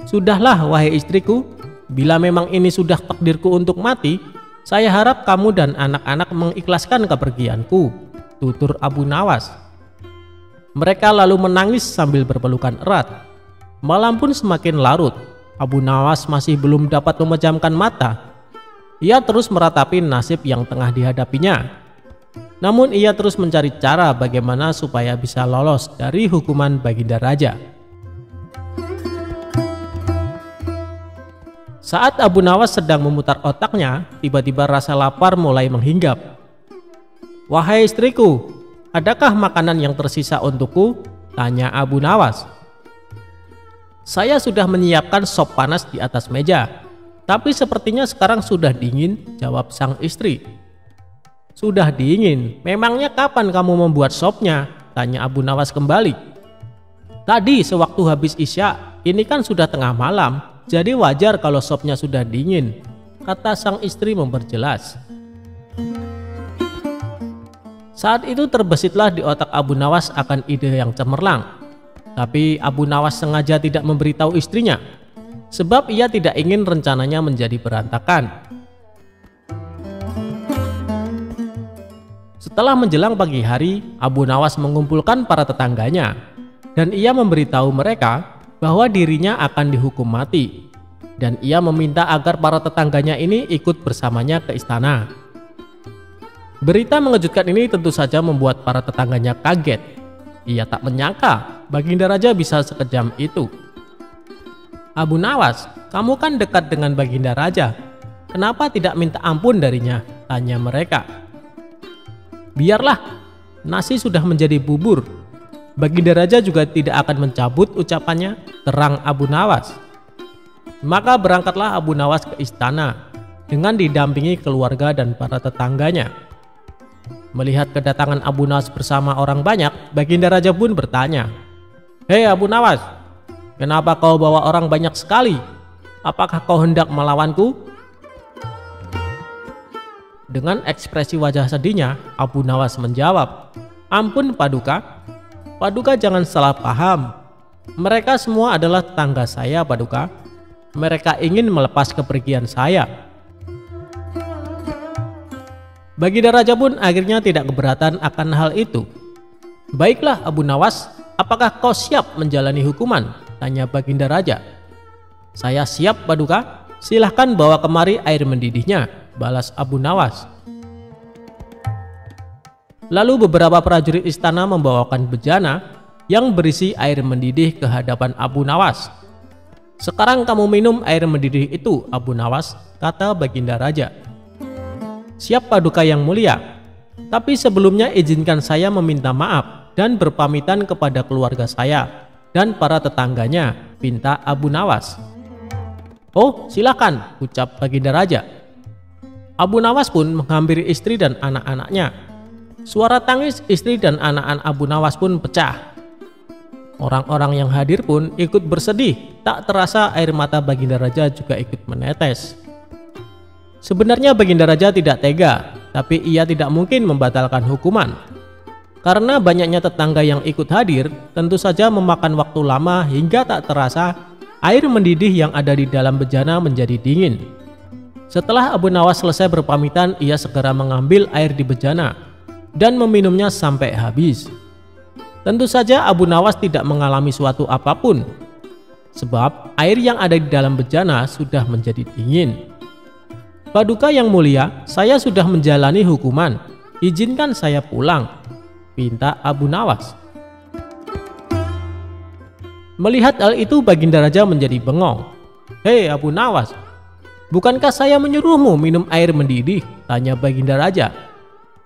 "Sudahlah wahai istriku, bila memang ini sudah takdirku untuk mati, saya harap kamu dan anak-anak mengikhlaskan kepergianku," tutur Abu Nawas. Mereka lalu menangis sambil berpelukan erat. Malam pun semakin larut. Abu Nawas masih belum dapat memejamkan mata. Ia terus meratapi nasib yang tengah dihadapinya. Namun ia terus mencari cara bagaimana supaya bisa lolos dari hukuman Baginda Raja. Saat Abu Nawas sedang memutar otaknya, tiba-tiba rasa lapar mulai menghinggap. "Wahai istriku, adakah makanan yang tersisa untukku?" tanya Abu Nawas. "Saya sudah menyiapkan sop panas di atas meja, tapi sepertinya sekarang sudah dingin," jawab sang istri. "Sudah dingin? Memangnya kapan kamu membuat sopnya?" tanya Abu Nawas kembali. "Tadi sewaktu habis Isya, ini kan sudah tengah malam, jadi wajar kalau sopnya sudah dingin," kata sang istri memperjelas. Saat itu terbesitlah di otak Abu Nawas akan ide yang cemerlang. Tapi Abu Nawas sengaja tidak memberitahu istrinya, sebab ia tidak ingin rencananya menjadi berantakan. Setelah menjelang pagi hari, Abu Nawas mengumpulkan para tetangganya, dan ia memberitahu mereka bahwa dirinya akan dihukum mati, dan ia meminta agar para tetangganya ini ikut bersamanya ke istana. Berita mengejutkan ini tentu saja membuat para tetangganya kaget. Ia tak menyangka Baginda Raja bisa sekejam itu. "Abu Nawas, kamu kan dekat dengan Baginda Raja. Kenapa tidak minta ampun darinya?" tanya mereka. "Biarlah, nasi sudah menjadi bubur. Baginda Raja juga tidak akan mencabut ucapannya," terang Abu Nawas. Maka berangkatlah Abu Nawas ke istana dengan didampingi keluarga dan para tetangganya. Melihat kedatangan Abu Nawas bersama orang banyak, Baginda Raja pun bertanya, "Hei Abu Nawas, kenapa kau bawa orang banyak sekali? Apakah kau hendak melawanku?" Dengan ekspresi wajah sedihnya, Abu Nawas menjawab, "Ampun Paduka, Paduka jangan salah paham. Mereka semua adalah tetangga saya Paduka. Mereka ingin melepas kepergian saya." Baginda Raja pun akhirnya tidak keberatan akan hal itu. "Baiklah Abu Nawas, apakah kau siap menjalani hukuman?" tanya Baginda Raja. "Saya siap, Paduka. Silahkan bawa kemari air mendidihnya," balas Abu Nawas. Lalu beberapa prajurit istana membawakan bejana yang berisi air mendidih ke hadapan Abu Nawas. "Sekarang kamu minum air mendidih itu, Abu Nawas," kata Baginda Raja. "Siap, Paduka yang mulia. Tapi sebelumnya izinkan saya meminta maaf dan berpamitan kepada keluarga saya dan para tetangganya," pinta Abu Nawas. "Oh, silakan," ucap Baginda Raja. Abu Nawas pun menghampiri istri dan anak-anaknya. Suara tangis istri dan anak-anak Abu Nawas pun pecah. Orang-orang yang hadir pun ikut bersedih. Tak terasa air mata Baginda Raja juga ikut menetes. Sebenarnya Baginda Raja tidak tega, tapi ia tidak mungkin membatalkan hukuman. Karena banyaknya tetangga yang ikut hadir, tentu saja memakan waktu lama hingga tak terasa air mendidih yang ada di dalam bejana menjadi dingin. Setelah Abu Nawas selesai berpamitan, ia segera mengambil air di bejana dan meminumnya sampai habis. Tentu saja Abu Nawas tidak mengalami suatu apapun, sebab air yang ada di dalam bejana sudah menjadi dingin. "Paduka yang mulia, saya sudah menjalani hukuman. Izinkan saya pulang," pinta Abu Nawas. Melihat hal itu, Baginda Raja menjadi bengong. "Hei Abu Nawas, bukankah saya menyuruhmu minum air mendidih?" tanya Baginda Raja.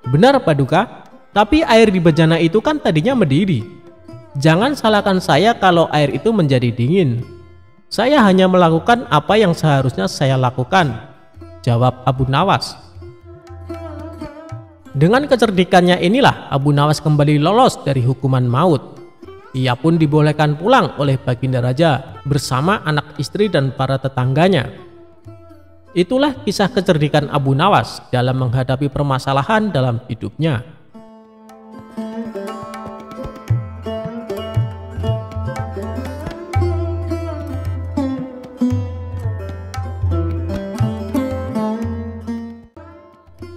"Benar, Paduka, tapi air di bejana itu kan tadinya mendidih. Jangan salahkan saya kalau air itu menjadi dingin. Saya hanya melakukan apa yang seharusnya saya lakukan," jawab Abu Nawas. Dengan kecerdikannya inilah Abu Nawas kembali lolos dari hukuman maut. Ia pun dibolehkan pulang oleh Baginda Raja bersama anak istri dan para tetangganya. Itulah kisah kecerdikan Abu Nawas dalam menghadapi permasalahan dalam hidupnya.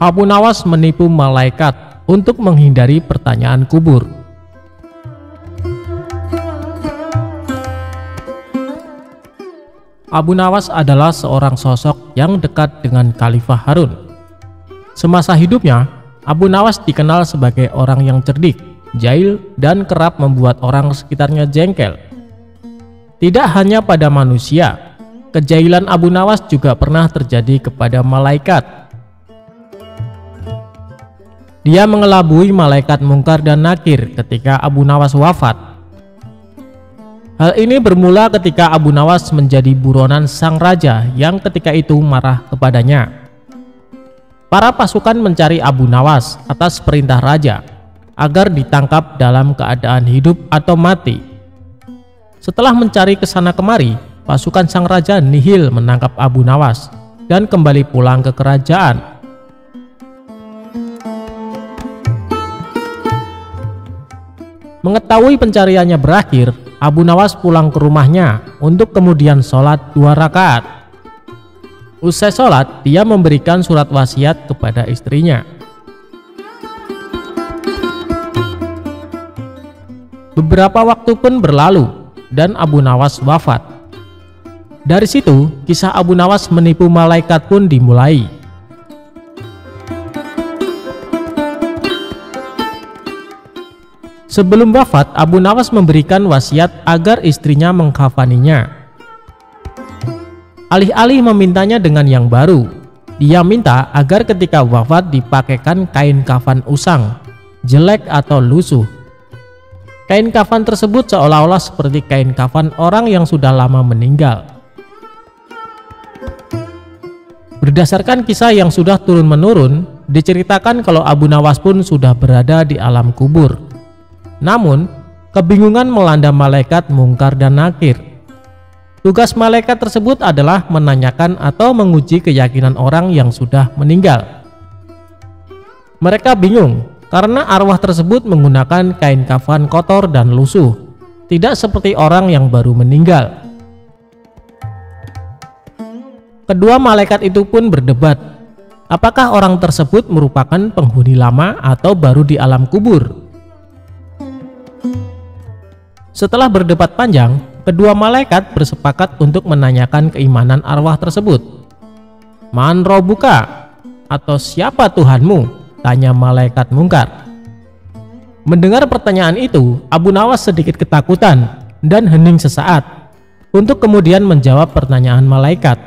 Abu Nawas menipu malaikat untuk menghindari pertanyaan kubur. Abu Nawas adalah seorang sosok yang dekat dengan Khalifah Harun. Semasa hidupnya, Abu Nawas dikenal sebagai orang yang cerdik, jahil, dan kerap membuat orang sekitarnya jengkel. Tidak hanya pada manusia, kejahilan Abu Nawas juga pernah terjadi kepada malaikat. Dia mengelabui malaikat Mungkar dan Nakir ketika Abu Nawas wafat. Hal ini bermula ketika Abu Nawas menjadi buronan sang raja yang ketika itu marah kepadanya. Para pasukan mencari Abu Nawas atas perintah raja agar ditangkap dalam keadaan hidup atau mati. Setelah mencari kesana kemari, pasukan sang raja nihil menangkap Abu Nawas dan kembali pulang ke kerajaan. Mengetahui pencariannya berakhir, Abu Nawas pulang ke rumahnya untuk kemudian sholat 2 rakaat. Usai sholat, dia memberikan surat wasiat kepada istrinya. Beberapa waktu pun berlalu dan Abu Nawas wafat. Dari situ, kisah Abu Nawas menipu malaikat pun dimulai. Sebelum wafat, Abu Nawas memberikan wasiat agar istrinya mengkafaninya. Alih-alih memintanya dengan yang baru, dia minta agar ketika wafat dipakaikan kain kafan usang, jelek atau lusuh. Kain kafan tersebut seolah-olah seperti kain kafan orang yang sudah lama meninggal. Berdasarkan kisah yang sudah turun-menurun, diceritakan kalau Abu Nawas pun sudah berada di alam kubur. Namun, kebingungan melanda malaikat Mungkar dan Nakir. Tugas malaikat tersebut adalah menanyakan atau menguji keyakinan orang yang sudah meninggal. Mereka bingung karena arwah tersebut menggunakan kain kafan kotor dan lusuh, tidak seperti orang yang baru meninggal. Kedua malaikat itu pun berdebat, apakah orang tersebut merupakan penghuni lama atau baru di alam kubur. Setelah berdebat panjang, Kedua malaikat bersepakat untuk menanyakan keimanan arwah tersebut. "Man robuka?" atau "Siapa Tuhanmu?" tanya malaikat mungkar. Mendengar pertanyaan itu, Abu Nawas sedikit ketakutan dan hening sesaat untuk kemudian menjawab pertanyaan malaikat.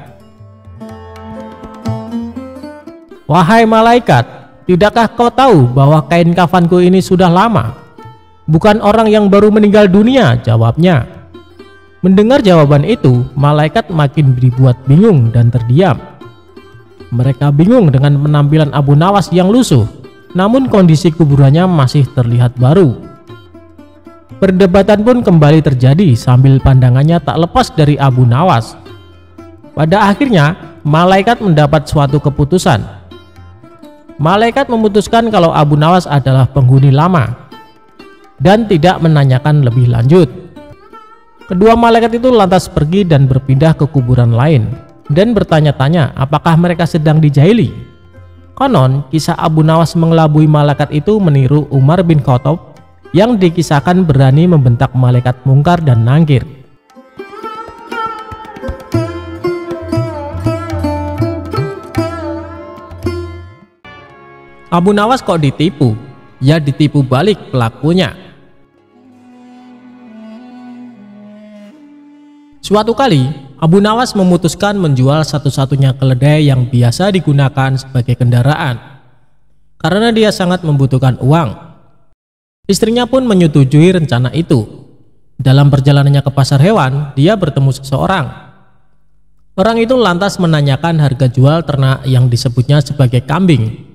"Wahai malaikat, tidakkah kau tahu bahwa kain kafanku ini sudah lama? Bukan orang yang baru meninggal dunia," jawabnya. Mendengar jawaban itu, malaikat makin dibuat bingung dan terdiam. Mereka bingung dengan penampilan Abu Nawas yang lusuh, namun kondisi kuburannya masih terlihat baru. Perdebatan pun kembali terjadi sambil pandangannya tak lepas dari Abu Nawas. Pada akhirnya, malaikat mendapat suatu keputusan. Malaikat memutuskan kalau Abu Nawas adalah penghuni lama dan tidak menanyakan lebih lanjut. Kedua malaikat itu lantas pergi dan berpindah ke kuburan lain dan bertanya-tanya apakah mereka sedang dijahili. Konon, kisah Abu Nawas mengelabui malaikat itu meniru Umar bin Khattab yang dikisahkan berani membentak malaikat mungkar dan nangkir. Abu Nawas kok ditipu? Ya ditipu balik pelakunya. Suatu kali, Abu Nawas memutuskan menjual satu-satunya keledai yang biasa digunakan sebagai kendaraan karena dia sangat membutuhkan uang. Istrinya pun menyetujui rencana itu. Dalam perjalanannya ke pasar hewan, dia bertemu seseorang. Orang itu lantas menanyakan harga jual ternak yang disebutnya sebagai kambing.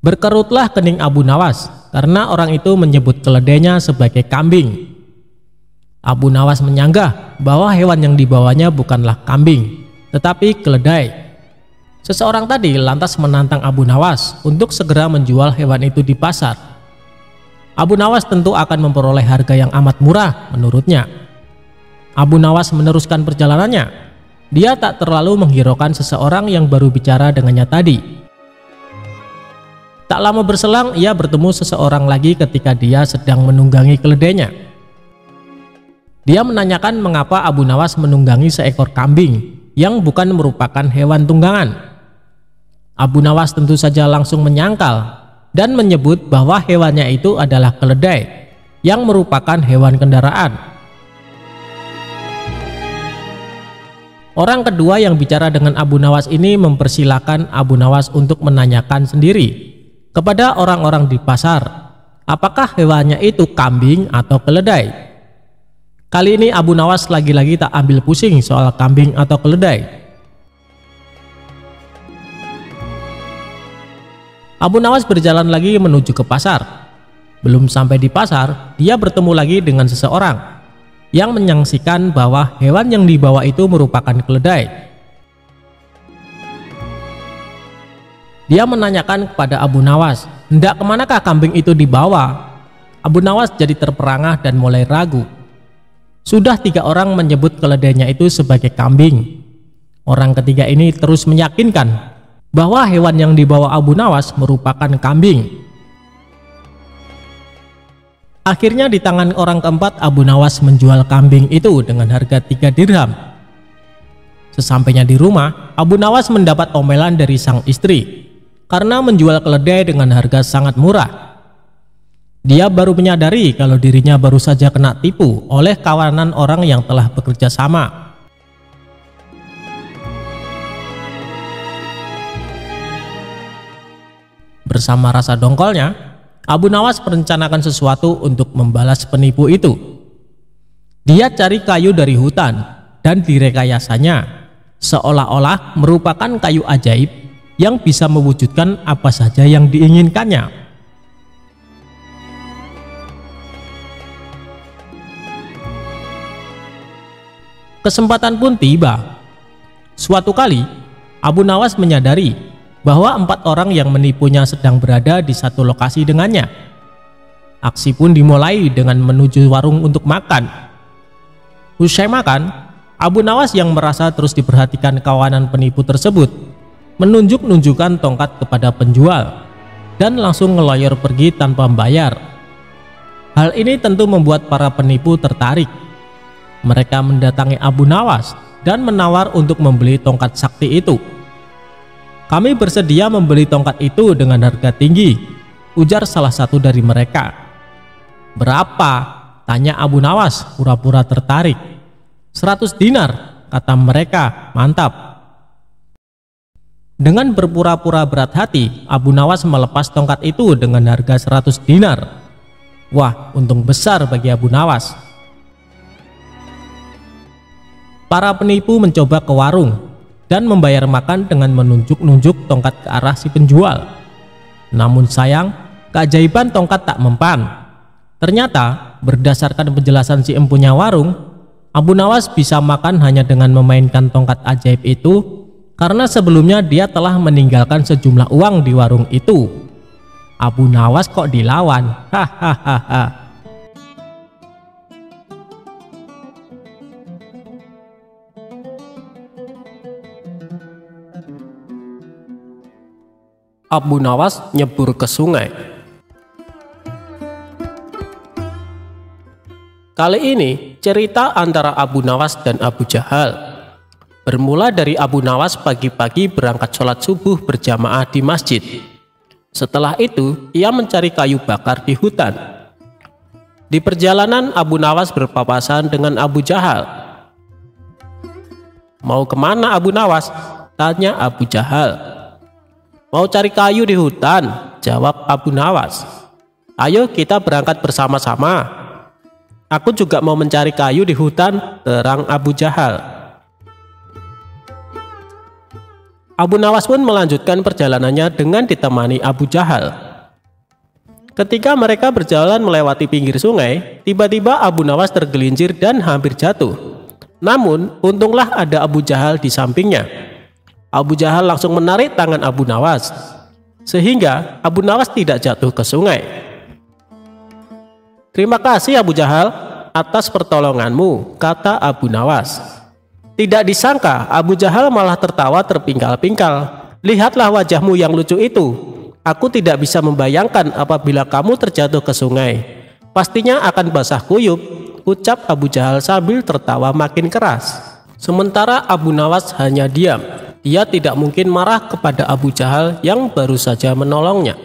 Berkerutlah kening Abu Nawas karena orang itu menyebut keledainya sebagai kambing. Abu Nawas menyanggah bahwa hewan yang dibawanya bukanlah kambing, tetapi keledai. Seseorang tadi lantas menantang Abu Nawas untuk segera menjual hewan itu di pasar. Abu Nawas tentu akan memperoleh harga yang amat murah menurutnya. Abu Nawas meneruskan perjalanannya. Dia tak terlalu menghiraukan seseorang yang baru bicara dengannya tadi. Tak lama berselang, ia bertemu seseorang lagi ketika dia sedang menunggangi keledainya. Dia menanyakan mengapa Abu Nawas menunggangi seekor kambing yang bukan merupakan hewan tunggangan. Abu Nawas tentu saja langsung menyangkal dan menyebut bahwa hewannya itu adalah keledai yang merupakan hewan kendaraan. Orang kedua yang bicara dengan Abu Nawas ini mempersilahkan Abu Nawas untuk menanyakan sendiri kepada orang-orang di pasar apakah hewannya itu kambing atau keledai. Kali ini Abu Nawas lagi-lagi tak ambil pusing soal kambing atau keledai. Abu Nawas berjalan lagi menuju ke pasar. Belum sampai di pasar, dia bertemu lagi dengan seseorang yang menyaksikan bahwa hewan yang dibawa itu merupakan keledai. Dia menanyakan kepada Abu Nawas, hendak kemanakah kambing itu dibawa? Abu Nawas jadi terperangah dan mulai ragu. Sudah 3 orang menyebut keledainya itu sebagai kambing. Orang ketiga ini terus meyakinkan bahwa hewan yang dibawa Abu Nawas merupakan kambing. Akhirnya di tangan orang keempat, Abu Nawas menjual kambing itu dengan harga 3 dirham. Sesampainya di rumah, Abu Nawas mendapat omelan dari sang istri karena menjual keledai dengan harga sangat murah. Dia baru menyadari kalau dirinya baru saja kena tipu oleh kawanan orang yang telah bekerja sama. Bersama rasa dongkolnya, Abu Nawas merencanakan sesuatu untuk membalas penipu itu. Dia cari kayu dari hutan dan direkayasanya seolah-olah merupakan kayu ajaib yang bisa mewujudkan apa saja yang diinginkannya. Kesempatan pun tiba. Suatu kali, Abu Nawas menyadari bahwa 4 orang yang menipunya sedang berada di satu lokasi dengannya. Aksi pun dimulai dengan menuju warung untuk makan. Usai makan, Abu Nawas yang merasa terus diperhatikan kawanan penipu tersebut menunjuk-nunjukkan tongkat kepada penjual dan langsung ngeloyor pergi tanpa membayar. Hal ini tentu membuat para penipu tertarik. mereka mendatangi Abu Nawas dan menawar untuk membeli tongkat sakti itu. "Kami bersedia membeli tongkat itu dengan harga tinggi," ujar salah satu dari mereka. "Berapa?" tanya Abu Nawas pura-pura tertarik. "100 dinar," kata mereka. "Mantap." Dengan berpura-pura berat hati, Abu Nawas melepas tongkat itu dengan harga 100 dinar. Wah, untung besar bagi Abu Nawas. Para penipu mencoba ke warung dan membayar makan dengan menunjuk-nunjuk tongkat ke arah si penjual. Namun sayang, keajaiban tongkat tak mempan. Ternyata, berdasarkan penjelasan si empunya warung, Abu Nawas bisa makan hanya dengan memainkan tongkat ajaib itu, karena sebelumnya dia telah meninggalkan sejumlah uang di warung itu. Abu Nawas kok dilawan? Hahaha. Abu Nawas nyebur ke sungai. Kali ini cerita antara Abu Nawas dan Abu Jahal. Bermula dari Abu Nawas pagi-pagi berangkat sholat subuh berjamaah di masjid. Setelah itu, ia mencari kayu bakar di hutan. Di perjalanan, Abu Nawas berpapasan dengan Abu Jahal. "Mau kemana Abu Nawas?" tanya Abu Jahal. "Mau cari kayu di hutan," jawab Abu Nawas. "Ayo kita berangkat bersama-sama." "Aku juga mau mencari kayu di hutan," terang Abu Jahal. Abu Nawas pun melanjutkan perjalanannya dengan ditemani Abu Jahal. Ketika mereka berjalan melewati pinggir sungai, tiba-tiba Abu Nawas tergelincir dan hampir jatuh. Namun, untunglah ada Abu Jahal di sampingnya. Abu Jahal langsung menarik tangan Abu Nawas, sehingga Abu Nawas tidak jatuh ke sungai. "Terima kasih Abu Jahal atas pertolonganmu," kata Abu Nawas. Tidak disangka Abu Jahal malah tertawa terpingkal-pingkal. "Lihatlah wajahmu yang lucu itu. Aku tidak bisa membayangkan apabila kamu terjatuh ke sungai. Pastinya akan basah kuyup," ucap Abu Jahal sambil tertawa makin keras. Sementara Abu Nawas hanya diam. Dia tidak mungkin marah kepada Abu Jahal yang baru saja menolongnya.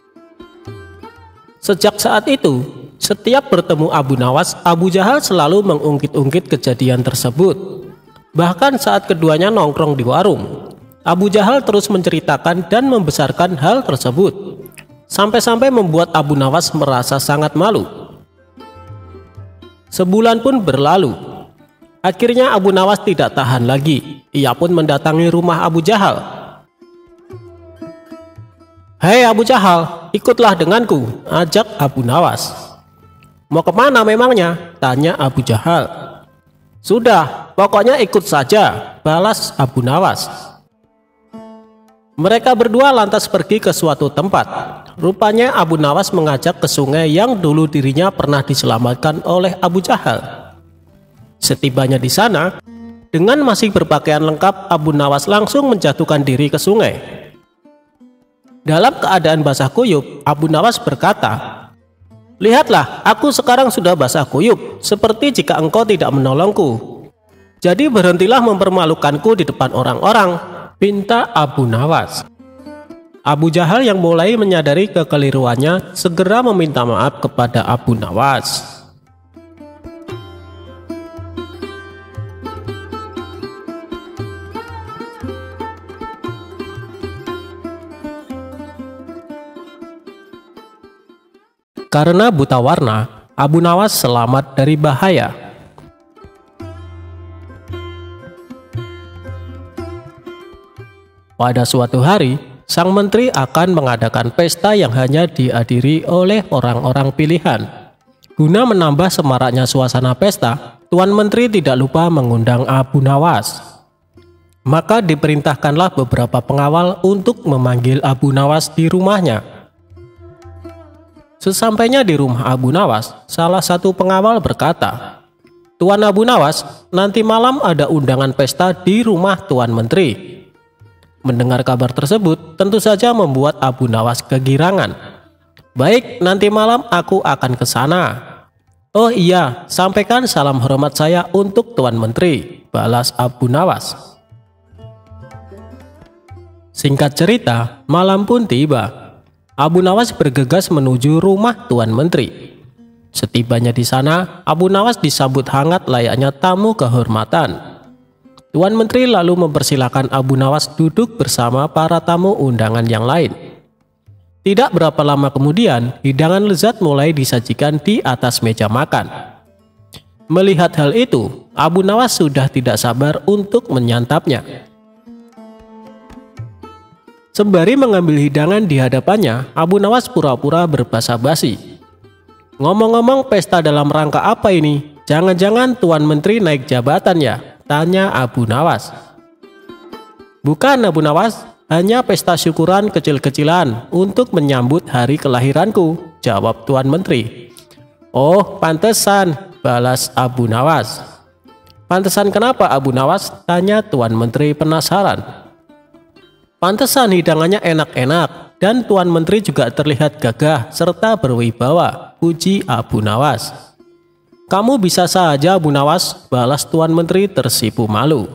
Sejak saat itu, setiap bertemu Abu Nawas, Abu Jahal selalu mengungkit-ungkit kejadian tersebut. Bahkan saat keduanya nongkrong di warung, Abu Jahal terus menceritakan dan membesarkan hal tersebut, sampai-sampai membuat Abu Nawas merasa sangat malu. Sebulan pun berlalu. Akhirnya Abu Nawas tidak tahan lagi. Ia pun mendatangi rumah Abu Jahal. "Hei Abu Jahal, ikutlah denganku," ajak Abu Nawas. "Mau kemana memangnya?" tanya Abu Jahal. "Sudah, pokoknya ikut saja," balas Abu Nawas. Mereka berdua lantas pergi ke suatu tempat. Rupanya Abu Nawas mengajak ke sungai yang dulu dirinya pernah diselamatkan oleh Abu Jahal. Setibanya di sana, dengan masih berpakaian lengkap, Abu Nawas langsung menjatuhkan diri ke sungai. Dalam keadaan basah kuyup, Abu Nawas berkata, "Lihatlah, aku sekarang sudah basah kuyup, seperti jika engkau tidak menolongku. Jadi berhentilah mempermalukanku di depan orang-orang," pinta Abu Nawas. Abu Jahal yang mulai menyadari kekeliruannya segera meminta maaf kepada Abu Nawas. Karena buta warna, Abu Nawas selamat dari bahaya. Pada suatu hari, sang menteri akan mengadakan pesta yang hanya dihadiri oleh orang-orang pilihan. Guna menambah semaraknya suasana pesta, Tuan Menteri tidak lupa mengundang Abu Nawas. Maka diperintahkanlah beberapa pengawal untuk memanggil Abu Nawas di rumahnya. Sesampainya di rumah Abu Nawas, salah satu pengawal berkata, "Tuan Abu Nawas, nanti malam ada undangan pesta di rumah Tuan Menteri." Mendengar kabar tersebut, tentu saja membuat Abu Nawas kegirangan. "Baik, nanti malam aku akan ke sana." "Oh iya, sampaikan salam hormat saya untuk Tuan Menteri," balas Abu Nawas. Singkat cerita, malam pun tiba. Abu Nawas bergegas menuju rumah Tuan Menteri. Setibanya di sana, Abu Nawas disambut hangat layaknya tamu kehormatan. Tuan Menteri lalu mempersilahkan Abu Nawas duduk bersama para tamu undangan yang lain. Tidak berapa lama kemudian, hidangan lezat mulai disajikan di atas meja makan. Melihat hal itu, Abu Nawas sudah tidak sabar untuk menyantapnya. Sembari mengambil hidangan di hadapannya, Abu Nawas pura-pura berbasa-basi. "Ngomong-ngomong, pesta dalam rangka apa ini? Jangan-jangan Tuan Menteri naik jabatan ya?" tanya Abu Nawas. "Bukan Abu Nawas, hanya pesta syukuran kecil-kecilan untuk menyambut hari kelahiranku," jawab Tuan Menteri. "Oh, pantesan," balas Abu Nawas. "Pantesan kenapa Abu Nawas?" tanya Tuan Menteri penasaran. "Pantesan hidangannya enak-enak dan Tuan Menteri juga terlihat gagah serta berwibawa," puji Abu Nawas. "Kamu bisa saja Abu Nawas," balas Tuan Menteri tersipu malu.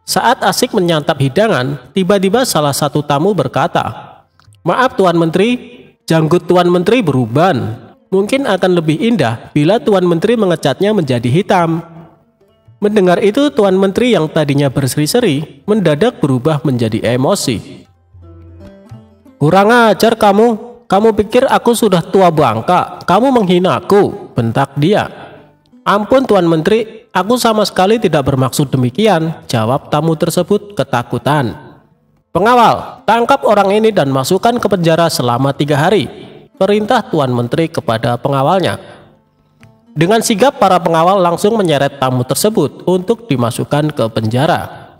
Saat asik menyantap hidangan, tiba-tiba salah satu tamu berkata, "Maaf Tuan Menteri, janggut Tuan Menteri beruban. Mungkin akan lebih indah bila Tuan Menteri mengecatnya menjadi hitam." Mendengar itu, Tuan Menteri yang tadinya berseri-seri mendadak berubah menjadi emosi. "Kurang ajar kamu. Kamu pikir aku sudah tua bangka? Kamu menghina aku," bentak dia. "Ampun Tuan Menteri, aku sama sekali tidak bermaksud demikian," jawab tamu tersebut ketakutan. "Pengawal, tangkap orang ini dan masukkan ke penjara selama 3 hari, perintah Tuan Menteri kepada pengawalnya. Dengan sigap para pengawal langsung menyeret tamu tersebut untuk dimasukkan ke penjara.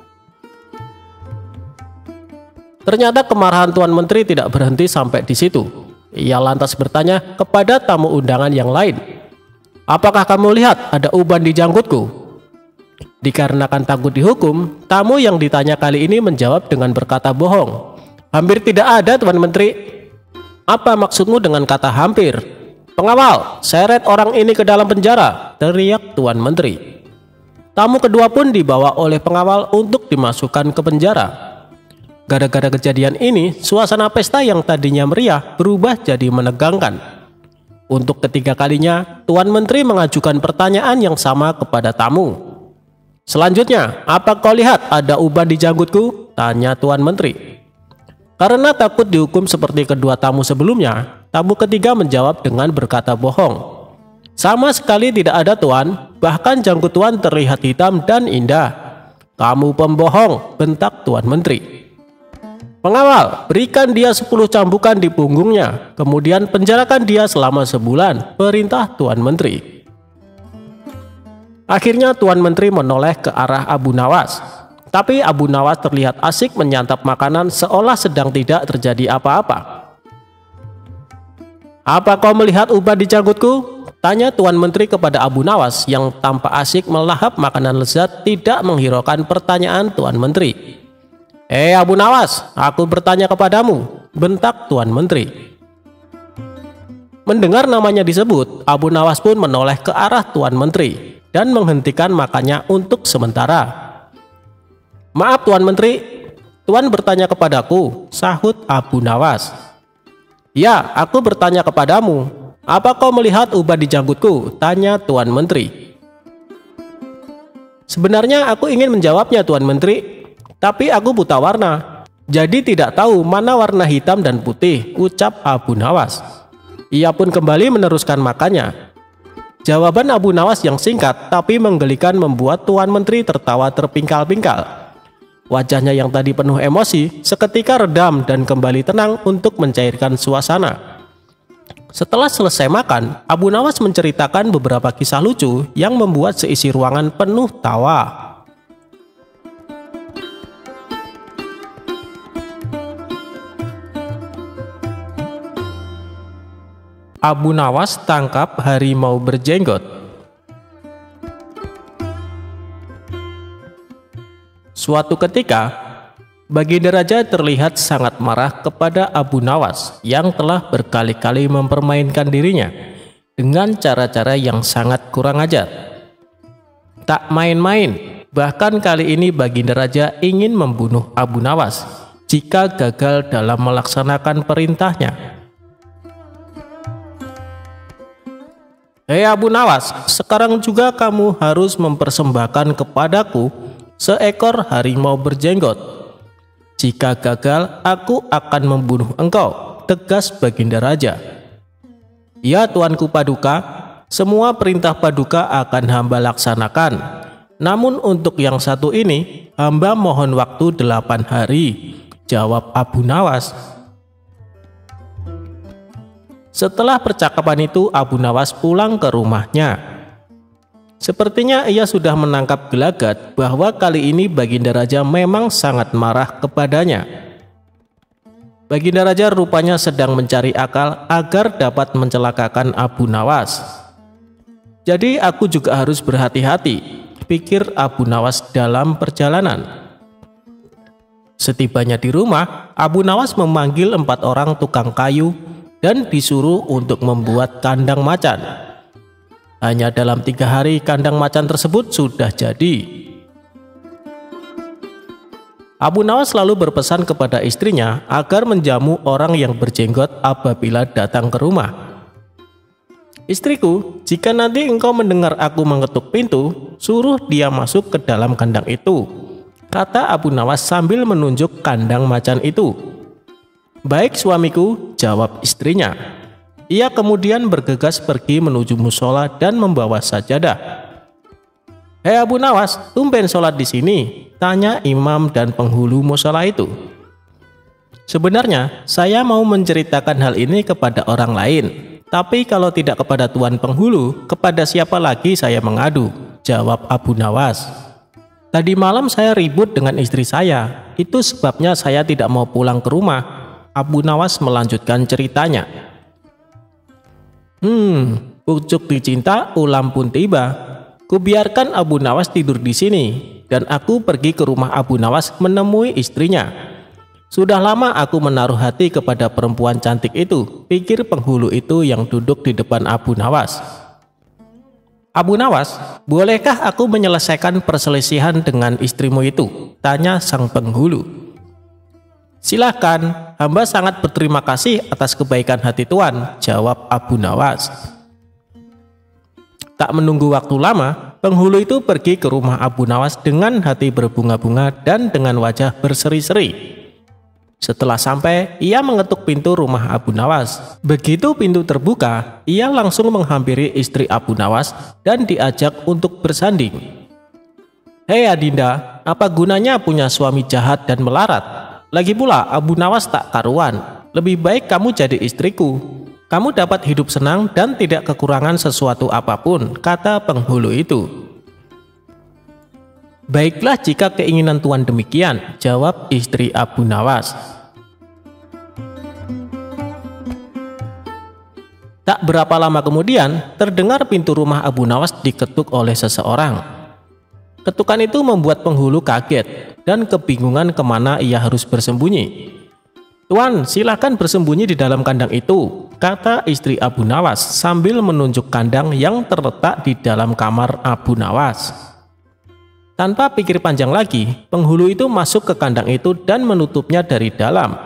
Ternyata kemarahan Tuan Menteri tidak berhenti sampai di situ. Ia lantas bertanya kepada tamu undangan yang lain, "Apakah kamu lihat ada uban di janggutku?" Dikarenakan takut dihukum, tamu yang ditanya kali ini menjawab dengan berkata bohong. "Hampir tidak ada Tuan Menteri." "Apa maksudmu dengan kata hampir?" "Pengawal, seret orang ini ke dalam penjara," teriak Tuan Menteri. Tamu kedua pun dibawa oleh pengawal untuk dimasukkan ke penjara. Gara-gara kejadian ini, suasana pesta yang tadinya meriah berubah jadi menegangkan. Untuk ketiga kalinya, Tuan Menteri mengajukan pertanyaan yang sama kepada tamu. "Selanjutnya, apa kau lihat ada uban di janggutku?" tanya Tuan Menteri. Karena takut dihukum seperti kedua tamu sebelumnya, tamu ketiga menjawab dengan berkata bohong. "Sama sekali tidak ada Tuan, bahkan janggut Tuan terlihat hitam dan indah." "Kamu pembohong," bentak Tuan Menteri. "Pengawal, berikan dia 10 cambukan di punggungnya, kemudian penjarakan dia selama sebulan," perintah Tuan Menteri. Akhirnya Tuan Menteri menoleh ke arah Abu Nawas. Tapi Abu Nawas terlihat asik menyantap makanan seolah sedang tidak terjadi apa-apa. "Apa kau melihat uban di janggutku?" tanya Tuan Menteri kepada Abu Nawas yang tampak asik melahap makanan lezat tidak menghiraukan pertanyaan Tuan Menteri. Abu Nawas, aku bertanya kepadamu," bentak Tuan Menteri. Mendengar namanya disebut, Abu Nawas pun menoleh ke arah Tuan Menteri dan menghentikan makannya untuk sementara. "Maaf Tuan Menteri, Tuan bertanya kepadaku," sahut Abu Nawas. "Ya, aku bertanya kepadamu. Apa kau melihat uban di janggutku?" tanya Tuan Menteri. "Sebenarnya aku ingin menjawabnya Tuan Menteri, tapi aku buta warna, jadi tidak tahu mana warna hitam dan putih," ucap Abu Nawas. Ia pun kembali meneruskan makannya. Jawaban Abu Nawas yang singkat tapi menggelikan membuat Tuan Menteri tertawa terpingkal-pingkal. Wajahnya yang tadi penuh emosi seketika redam dan kembali tenang untuk mencairkan suasana. Setelah selesai makan, Abu Nawas menceritakan beberapa kisah lucu yang membuat seisi ruangan penuh tawa. Abu Nawas tangkap harimau berjenggot. Suatu ketika, Baginda Raja terlihat sangat marah kepada Abu Nawas yang telah berkali-kali mempermainkan dirinya. dengan cara-cara yang sangat kurang ajar. Tak main-main, bahkan kali ini Baginda Raja ingin membunuh Abu Nawas jika gagal dalam melaksanakan perintahnya. Hei Abu Nawas, sekarang juga kamu harus mempersembahkan kepadaku seekor harimau berjenggot. Jika gagal, aku akan membunuh engkau, tegas Baginda Raja. Ya Tuanku Paduka, semua perintah Paduka akan hamba laksanakan. Namun untuk yang satu ini, hamba mohon waktu 8 hari, jawab Abu Nawas. Setelah percakapan itu, Abu Nawas pulang ke rumahnya. Sepertinya ia sudah menangkap gelagat bahwa kali ini Baginda Raja memang sangat marah kepadanya. Baginda Raja rupanya sedang mencari akal agar dapat mencelakakan Abu Nawas. Jadi aku juga harus berhati-hati, pikir Abu Nawas dalam perjalanan. Setibanya di rumah, Abu Nawas memanggil 4 orang tukang kayu dan disuruh untuk membuat kandang macan. Hanya dalam 3 hari kandang macan tersebut sudah jadi. Abu Nawas lalu berpesan kepada istrinya agar menjamu orang yang berjenggot apabila datang ke rumah. Istriku, jika nanti engkau mendengar aku mengetuk pintu, suruh dia masuk ke dalam kandang itu, kata Abu Nawas sambil menunjuk kandang macan itu. Baik suamiku, jawab istrinya. Ia kemudian bergegas pergi menuju musola dan membawa sajadah. Hei Abu Nawas, tumben sholat di sini, tanya imam dan penghulu musola itu. Sebenarnya saya mau menceritakan hal ini kepada orang lain, tapi kalau tidak kepada tuan penghulu, kepada siapa lagi saya mengadu, jawab Abu Nawas. Tadi malam saya ribut dengan istri saya, itu sebabnya saya tidak mau pulang ke rumah. Abu Nawas melanjutkan ceritanya. Pucuk dicinta ulam pun tiba. Kubiarkan Abu Nawas tidur di sini dan aku pergi ke rumah Abu Nawas menemui istrinya. Sudah lama aku menaruh hati kepada perempuan cantik itu, pikir penghulu itu yang duduk di depan Abu Nawas. Abu Nawas, bolehkah aku menyelesaikan perselisihan dengan istrimu itu? Tanya sang penghulu. Silahkan, hamba sangat berterima kasih atas kebaikan hati tuan, jawab Abu Nawas. Tak menunggu waktu lama, penghulu itu pergi ke rumah Abu Nawas dengan hati berbunga-bunga dan dengan wajah berseri-seri. Setelah sampai, ia mengetuk pintu rumah Abu Nawas. Begitu pintu terbuka, ia langsung menghampiri istri Abu Nawas dan diajak untuk bersanding. Hei Adinda, apa gunanya punya suami jahat dan melarat? Lagi pula Abu Nawas tak karuan, lebih baik kamu jadi istriku. Kamu dapat hidup senang dan tidak kekurangan sesuatu apapun, kata penghulu itu. Baiklah jika keinginan tuan demikian, jawab istri Abu Nawas. Tak berapa lama kemudian, terdengar pintu rumah Abu Nawas diketuk oleh seseorang. Ketukan itu membuat penghulu kaget dan kebingungan kemana ia harus bersembunyi. Tuan, silahkan bersembunyi di dalam kandang itu, kata istri Abu Nawas sambil menunjuk kandang yang terletak di dalam kamar Abu Nawas. Tanpa pikir panjang lagi, penghulu itu masuk ke kandang itu dan menutupnya dari dalam.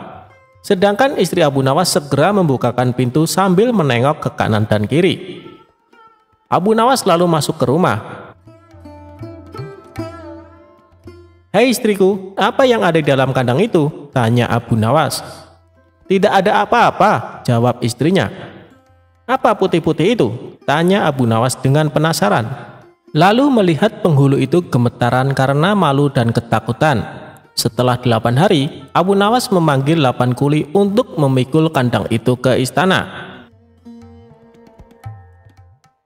Sedangkan istri Abu Nawas segera membukakan pintu sambil menengok ke kanan dan kiri. Abu Nawas lalu masuk ke rumah. Hei istriku, apa yang ada di dalam kandang itu? Tanya Abu Nawas. Tidak ada apa-apa, jawab istrinya. Apa putih-putih itu? Tanya Abu Nawas dengan penasaran. Lalu melihat penghulu itu gemetaran karena malu dan ketakutan. Setelah 8 hari, Abu Nawas memanggil 8 kuli untuk memikul kandang itu ke istana.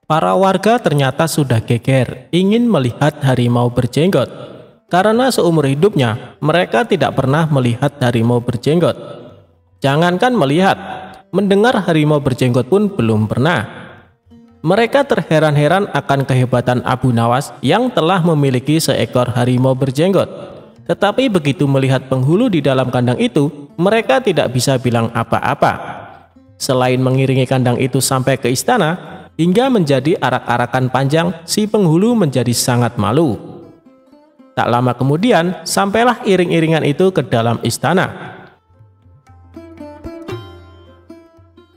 Para warga ternyata sudah geger, ingin melihat harimau berjenggot. Karena seumur hidupnya, mereka tidak pernah melihat harimau berjenggot. Jangankan melihat, mendengar harimau berjenggot pun belum pernah. Mereka terheran-heran akan kehebatan Abu Nawas yang telah memiliki seekor harimau berjenggot. Tetapi begitu melihat penghulu di dalam kandang itu, mereka tidak bisa bilang apa-apa. Selain mengiringi kandang itu sampai ke istana, hingga menjadi arak-arakan panjang, si penghulu menjadi sangat malu. Tak lama kemudian, sampailah iring-iringan itu ke dalam istana.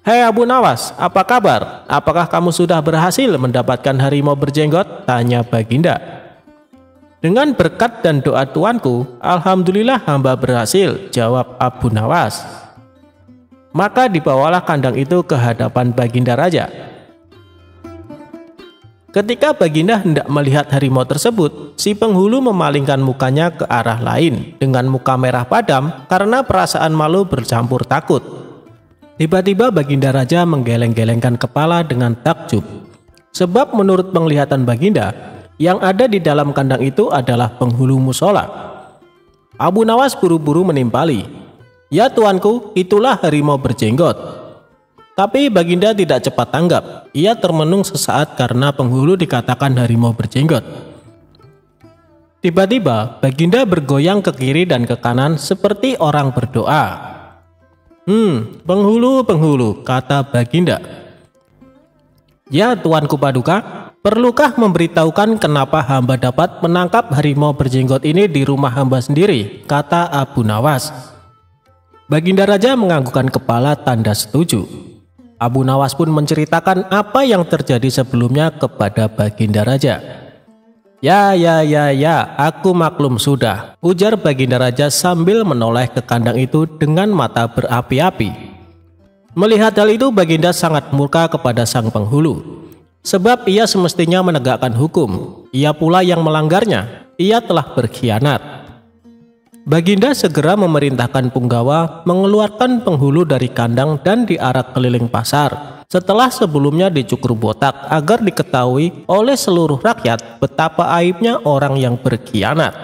"Hei Abu Nawas, apa kabar? Apakah kamu sudah berhasil mendapatkan harimau berjenggot?" tanya Baginda. "Dengan berkat dan doa tuanku, alhamdulillah hamba berhasil," jawab Abu Nawas. Maka dibawalah kandang itu ke hadapan Baginda Raja. Ketika Baginda hendak melihat harimau tersebut, si penghulu memalingkan mukanya ke arah lain dengan muka merah padam karena perasaan malu bercampur takut. Tiba-tiba Baginda Raja menggeleng-gelengkan kepala dengan takjub. Sebab menurut penglihatan Baginda, yang ada di dalam kandang itu adalah penghulu musola. Abu Nawas buru-buru menimpali. "Ya tuanku, itulah harimau berjenggot." Tapi Baginda tidak cepat tanggap. Ia termenung sesaat karena penghulu dikatakan harimau berjenggot. Tiba-tiba Baginda bergoyang ke kiri dan ke kanan seperti orang berdoa. Penghulu, kata Baginda. "Ya tuanku Paduka, perlukah memberitahukan kenapa hamba dapat menangkap harimau berjenggot ini di rumah hamba sendiri?" kata Abu Nawas. Baginda Raja menganggukkan kepala tanda setuju. Abu Nawas pun menceritakan apa yang terjadi sebelumnya kepada Baginda Raja. Ya, aku maklum sudah," ujar Baginda Raja sambil menoleh ke kandang itu dengan mata berapi-api. Melihat hal itu, Baginda sangat murka kepada sang penghulu. Sebab ia semestinya menegakkan hukum, ia pula yang melanggarnya, ia telah berkhianat. Baginda segera memerintahkan punggawa mengeluarkan penghulu dari kandang dan diarak keliling pasar, setelah sebelumnya dicukur botak agar diketahui oleh seluruh rakyat betapa aibnya orang yang berkhianat.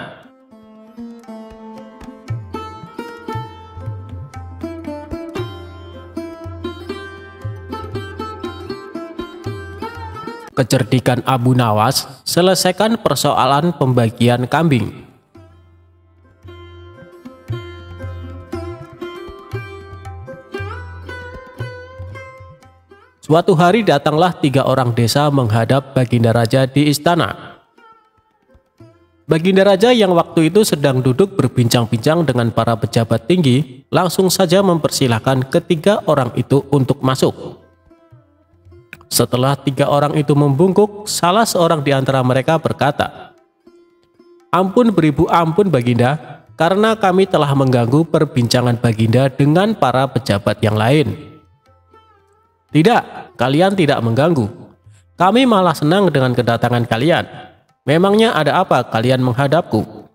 Kecerdikan Abu Nawas, selesaikan persoalan pembagian kambing. Suatu hari datanglah 3 orang desa menghadap Baginda Raja di istana. Baginda Raja yang waktu itu sedang duduk berbincang-bincang dengan para pejabat tinggi, langsung saja mempersilahkan ketiga orang itu untuk masuk. Setelah 3 orang itu membungkuk, salah seorang di antara mereka berkata, "Ampun beribu ampun Baginda, karena kami telah mengganggu perbincangan Baginda dengan para pejabat yang lain." "Tidak, kalian tidak mengganggu. Kami malah senang dengan kedatangan kalian. Memangnya ada apa kalian menghadapku?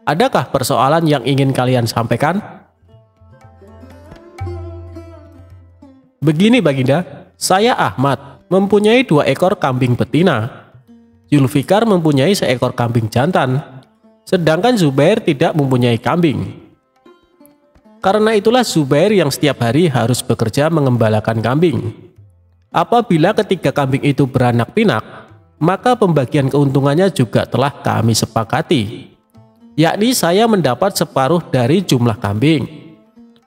Adakah persoalan yang ingin kalian sampaikan?" "Begini Baginda, saya Ahmad mempunyai 2 ekor kambing betina. Zulfikar mempunyai seekor kambing jantan. Sedangkan Zubair tidak mempunyai kambing. Karena itulah Zubair yang setiap hari harus bekerja mengembalakan kambing. Apabila ketiga kambing itu beranak pinak, maka pembagian keuntungannya juga telah kami sepakati, yakni saya mendapat separuh dari jumlah kambing.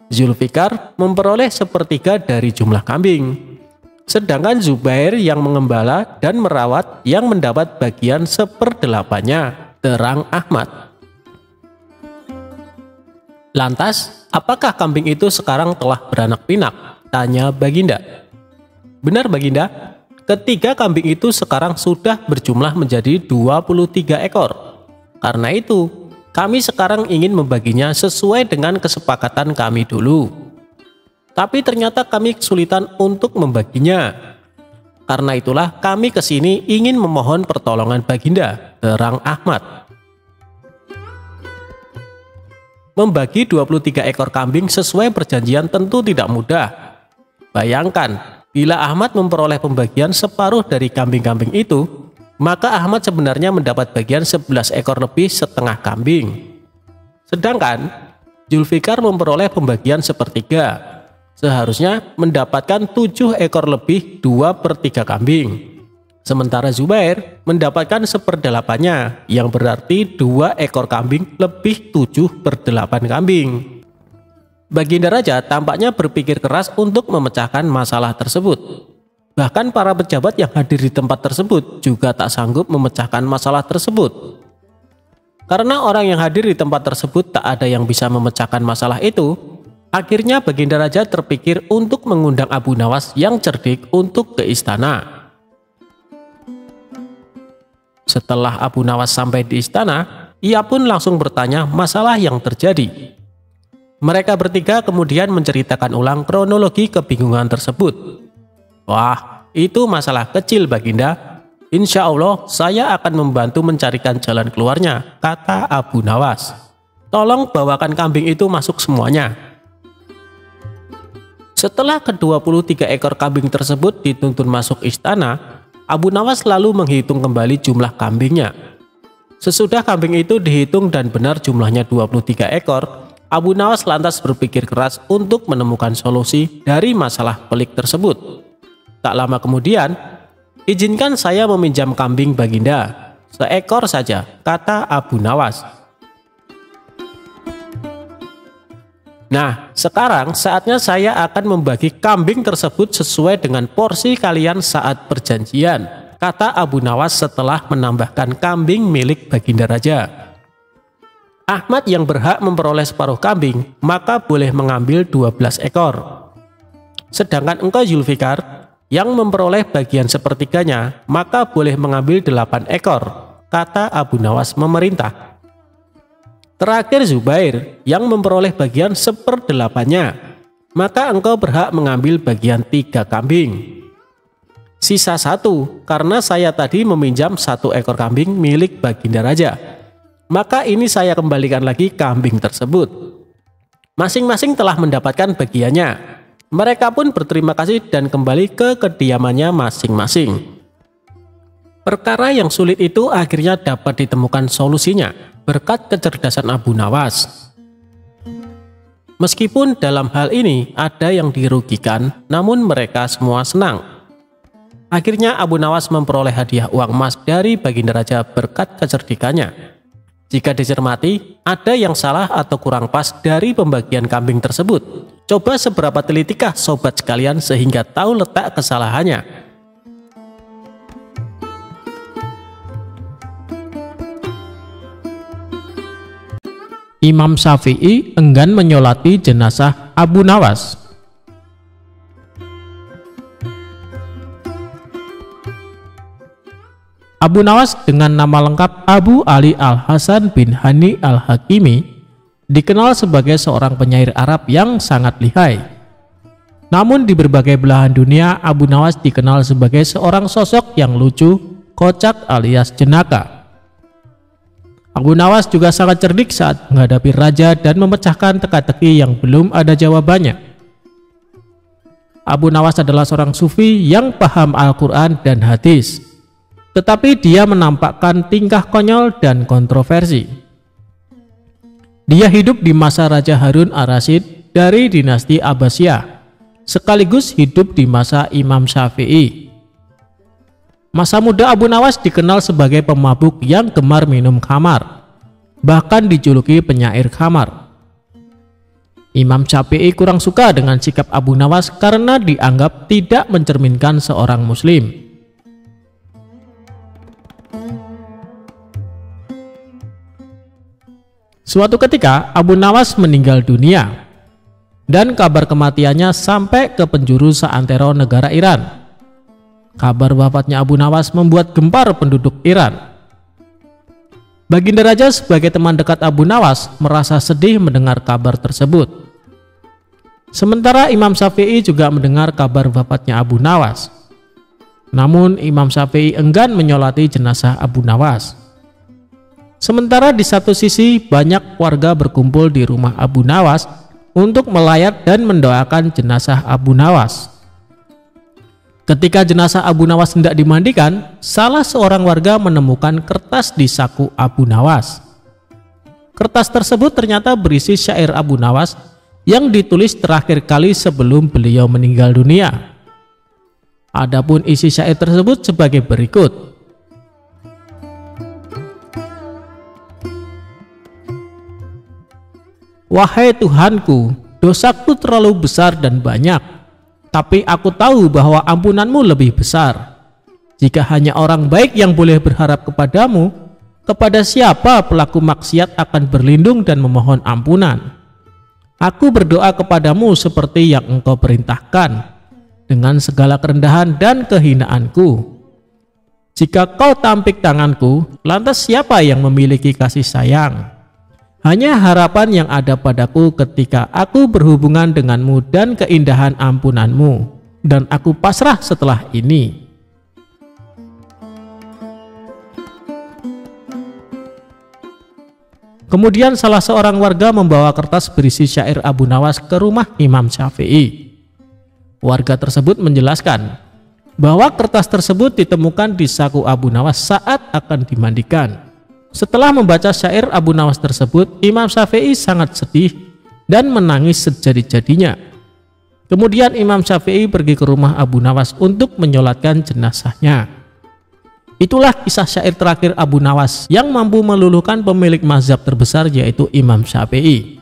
Zulfikar memperoleh 1/3 dari jumlah kambing. Sedangkan Zubair yang mengembala dan merawat yang mendapat bagian 1/8-nya, terang Ahmad. "Lantas, apakah kambing itu sekarang telah beranak pinak?" tanya Baginda. "Benar Baginda, ketiga kambing itu sekarang sudah berjumlah menjadi 23 ekor. Karena itu, kami sekarang ingin membaginya sesuai dengan kesepakatan kami dulu. Tapi ternyata kami kesulitan untuk membaginya. Karena itulah kami kesini ingin memohon pertolongan Baginda," terang Ahmad. Membagi 23 ekor kambing sesuai perjanjian tentu tidak mudah. Bayangkan, bila Ahmad memperoleh pembagian separuh dari kambing-kambing itu, maka Ahmad sebenarnya mendapat bagian 11 ekor lebih setengah kambing. Sedangkan Zulfikar memperoleh pembagian 1/3, seharusnya mendapatkan 7 ekor lebih 2/3 kambing. Sementara Zubair mendapatkan 1/8-nya, yang berarti 2 ekor kambing lebih 7/8 kambing. Baginda Raja tampaknya berpikir keras untuk memecahkan masalah tersebut. Bahkan para pejabat yang hadir di tempat tersebut juga tak sanggup memecahkan masalah tersebut. Karena orang yang hadir di tempat tersebut tak ada yang bisa memecahkan masalah itu, akhirnya Baginda Raja terpikir untuk mengundang Abu Nawas yang cerdik untuk ke istana. Setelah Abu Nawas sampai di istana, ia pun langsung bertanya masalah yang terjadi. Mereka bertiga kemudian menceritakan ulang kronologi kebingungan tersebut. "Wah, itu masalah kecil Baginda. Insya Allah saya akan membantu mencarikan jalan keluarnya," kata Abu Nawas. "Tolong bawakan kambing itu masuk semuanya." Setelah ke-23 ekor kambing tersebut dituntun masuk istana, Abu Nawas lalu menghitung kembali jumlah kambingnya. Sesudah kambing itu dihitung dan benar jumlahnya 23 ekor, Abu Nawas lantas berpikir keras untuk menemukan solusi dari masalah pelik tersebut. Tak lama kemudian, "Izinkan saya meminjam kambing Baginda, seekor saja," kata Abu Nawas. "Nah, sekarang saatnya saya akan membagi kambing tersebut sesuai dengan porsi kalian saat perjanjian," kata Abu Nawas setelah menambahkan kambing milik Baginda Raja. "Ahmad yang berhak memperoleh separuh kambing, maka boleh mengambil 12 ekor. Sedangkan engkau Zulfikar, yang memperoleh bagian sepertiganya, maka boleh mengambil 8 ekor, kata Abu Nawas memerintah. Terakhir Zubair, yang memperoleh bagian 1/8-nya, maka engkau berhak mengambil bagian 3 kambing. Sisa 1, karena saya tadi meminjam 1 ekor kambing milik Baginda Raja, maka ini saya kembalikan lagi kambing tersebut. Masing-masing telah mendapatkan bagiannya." Mereka pun berterima kasih dan kembali ke kediamannya masing-masing. Perkara yang sulit itu akhirnya dapat ditemukan solusinya berkat kecerdasan Abu Nawas. Meskipun dalam hal ini ada yang dirugikan, namun mereka semua senang. Akhirnya Abu Nawas memperoleh hadiah uang emas dari Baginda Raja berkat kecerdikannya. Jika dicermati, ada yang salah atau kurang pas dari pembagian kambing tersebut. Coba seberapa telitikah sobat sekalian sehingga tahu letak kesalahannya. Imam Syafi'i enggan menyolati jenazah Abu Nawas. Abu Nawas dengan nama lengkap Abu Ali Al-Hasan bin Hani Al-Hakimi dikenal sebagai seorang penyair Arab yang sangat lihai. Namun di berbagai belahan dunia, Abu Nawas dikenal sebagai seorang sosok yang lucu, kocak alias jenaka. Abu Nawas juga sangat cerdik saat menghadapi raja dan memecahkan teka-teki yang belum ada jawabannya. Abu Nawas adalah seorang sufi yang paham Al-Quran dan hadis, tetapi dia menampakkan tingkah konyol dan kontroversi. Dia hidup di masa Raja Harun Ar-Rasyid dari dinasti Abbasiyah, sekaligus hidup di masa Imam Syafi'i. Masa muda Abu Nawas dikenal sebagai pemabuk yang gemar minum khamar, bahkan dijuluki penyair khamar. Imam Syafi'i kurang suka dengan sikap Abu Nawas karena dianggap tidak mencerminkan seorang muslim. Suatu ketika Abu Nawas meninggal dunia dan kabar kematiannya sampai ke penjuru seantero negara Iran. Kabar wafatnya Abu Nawas membuat gempar penduduk Iran. Baginda Raja sebagai teman dekat Abu Nawas merasa sedih mendengar kabar tersebut. Sementara Imam Syafi'i juga mendengar kabar wafatnya Abu Nawas. Namun Imam Syafi'i enggan menyolati jenazah Abu Nawas. Sementara di satu sisi banyak warga berkumpul di rumah Abu Nawas untuk melayat dan mendoakan jenazah Abu Nawas. Ketika jenazah Abu Nawas hendak dimandikan, salah seorang warga menemukan kertas di saku Abu Nawas. Kertas tersebut ternyata berisi syair Abu Nawas yang ditulis terakhir kali sebelum beliau meninggal dunia. Adapun isi syair tersebut sebagai berikut. Wahai Tuhanku, dosaku terlalu besar dan banyak. Tapi aku tahu bahwa ampunanmu lebih besar. Jika hanya orang baik yang boleh berharap kepadamu, kepada siapa pelaku maksiat akan berlindung dan memohon ampunan? Aku berdoa kepadamu seperti yang engkau perintahkan, dengan segala kerendahan dan kehinaanku. Jika kau tampik tanganku, lantas siapa yang memiliki kasih sayang? Hanya harapan yang ada padaku ketika aku berhubungan denganmu dan keindahan ampunanmu, dan aku pasrah setelah ini. Kemudian salah seorang warga membawa kertas berisi syair Abu Nawas ke rumah Imam Syafi'i. Warga tersebut menjelaskan bahwa kertas tersebut ditemukan di saku Abu Nawas saat akan dimandikan. Setelah membaca syair Abu Nawas tersebut, Imam Syafi'i sangat sedih dan menangis sejadi-jadinya. Kemudian Imam Syafi'i pergi ke rumah Abu Nawas untuk menyolatkan jenazahnya. Itulah kisah syair terakhir Abu Nawas yang mampu meluluhkan pemilik mazhab terbesar, yaitu Imam Syafi'i.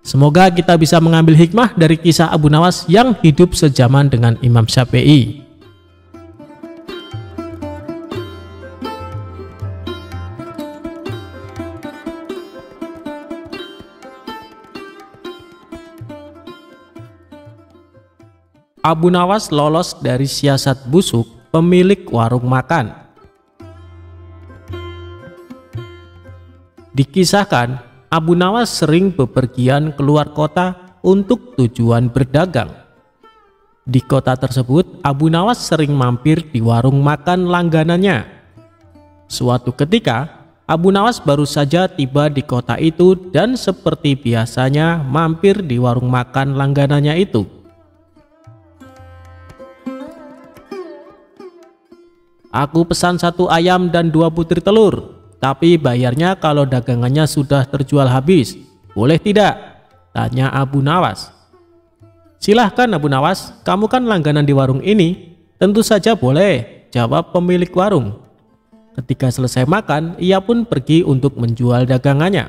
Semoga kita bisa mengambil hikmah dari kisah Abu Nawas yang hidup sejaman dengan Imam Syafi'i. Abu Nawas lolos dari siasat busuk pemilik warung makan. Dikisahkan, Abu Nawas sering bepergian keluar kota untuk tujuan berdagang. Di kota tersebut, Abu Nawas sering mampir di warung makan langganannya. Suatu ketika, Abu Nawas baru saja tiba di kota itu dan seperti biasanya mampir di warung makan langganannya itu. Aku pesan 1 ayam dan 2 butir telur, tapi bayarnya kalau dagangannya sudah terjual habis. Boleh tidak? Tanya Abu Nawas. Silahkan Abu Nawas, kamu kan langganan di warung ini. Tentu saja boleh, jawab pemilik warung. Ketika selesai makan, ia pun pergi untuk menjual dagangannya.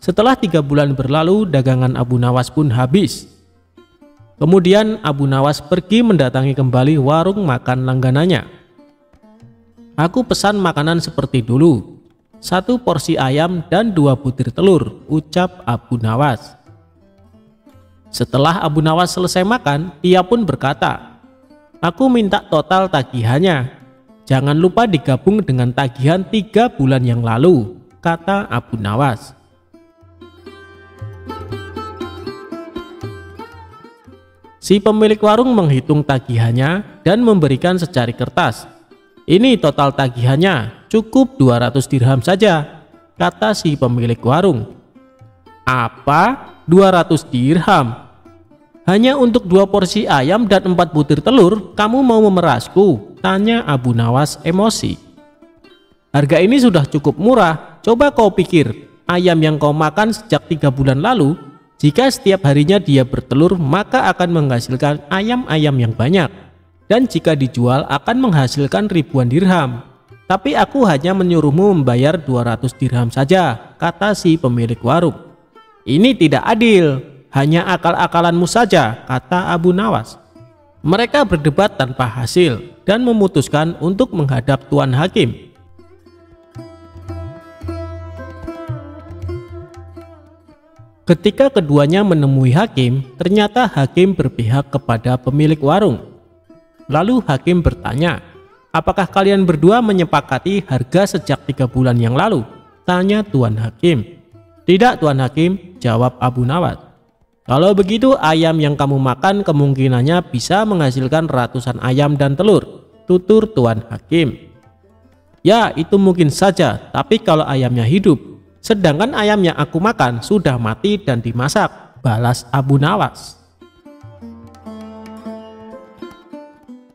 Setelah 3 bulan berlalu, dagangan Abu Nawas pun habis. Kemudian Abu Nawas pergi mendatangi kembali warung makan langganannya. Aku pesan makanan seperti dulu, 1 porsi ayam dan 2 butir telur, ucap Abu Nawas. Setelah Abu Nawas selesai makan, ia pun berkata, aku minta total tagihannya. Jangan lupa digabung dengan tagihan 3 bulan yang lalu, kata Abu Nawas. Si pemilik warung menghitung tagihannya dan memberikan secari kertas. Ini total tagihannya, cukup 200 dirham saja, kata si pemilik warung. Apa? 200 dirham? Hanya untuk 2 porsi ayam dan 4 butir telur, kamu mau memerasku? Tanya Abu Nawas emosi. Harga ini sudah cukup murah, coba kau pikir, ayam yang kau makan sejak 3 bulan lalu, jika setiap harinya dia bertelur, maka akan menghasilkan ayam-ayam yang banyak. Dan jika dijual akan menghasilkan ribuan dirham. Tapi aku hanya menyuruhmu membayar 200 dirham saja, kata si pemilik warung. Ini tidak adil, hanya akal-akalanmu saja, kata Abu Nawas. Mereka berdebat tanpa hasil dan memutuskan untuk menghadap Tuan Hakim. Ketika keduanya menemui hakim, ternyata hakim berpihak kepada pemilik warung. Lalu hakim bertanya, apakah kalian berdua menyepakati harga sejak 3 bulan yang lalu? Tanya Tuan Hakim. Tidak Tuan Hakim, jawab Abu Nawas. Kalau begitu ayam yang kamu makan kemungkinannya bisa menghasilkan ratusan ayam dan telur, tutur Tuan Hakim. Ya, itu mungkin saja, tapi kalau ayamnya hidup. Sedangkan ayam yang aku makan sudah mati dan dimasak, balas Abu Nawas.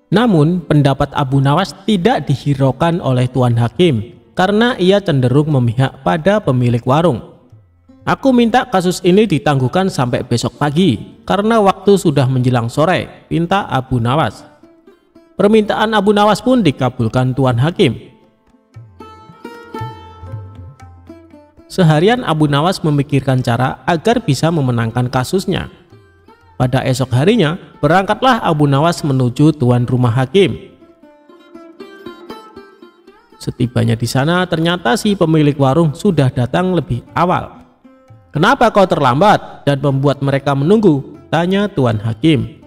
Namun pendapat Abu Nawas tidak dihiraukan oleh Tuan Hakim karena ia cenderung memihak pada pemilik warung. Aku minta kasus ini ditangguhkan sampai besok pagi karena waktu sudah menjelang sore, pinta Abu Nawas. Permintaan Abu Nawas pun dikabulkan Tuan Hakim. Seharian Abu Nawas memikirkan cara agar bisa memenangkan kasusnya. Pada esok harinya, berangkatlah Abu Nawas menuju tuan rumah hakim. Setibanya di sana, ternyata si pemilik warung sudah datang lebih awal. "Kenapa kau terlambat dan membuat mereka menunggu?" tanya tuan hakim.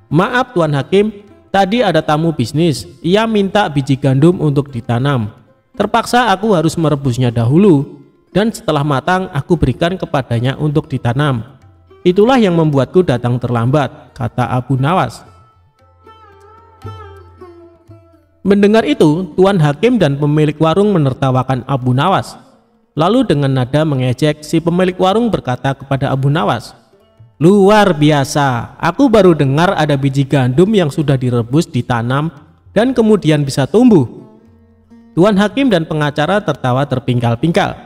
"Maaf tuan hakim, tadi ada tamu bisnis. Ia minta biji gandum untuk ditanam. Terpaksa aku harus merebusnya dahulu, dan setelah matang aku berikan kepadanya untuk ditanam. Itulah yang membuatku datang terlambat," kata Abu Nawas. Mendengar itu, tuan hakim dan pemilik warung menertawakan Abu Nawas. Lalu dengan nada mengejek, si pemilik warung berkata kepada Abu Nawas, "Luar biasa, aku baru dengar ada biji gandum yang sudah direbus, ditanam, dan kemudian bisa tumbuh." Tuan hakim dan pengacara tertawa terpingkal-pingkal.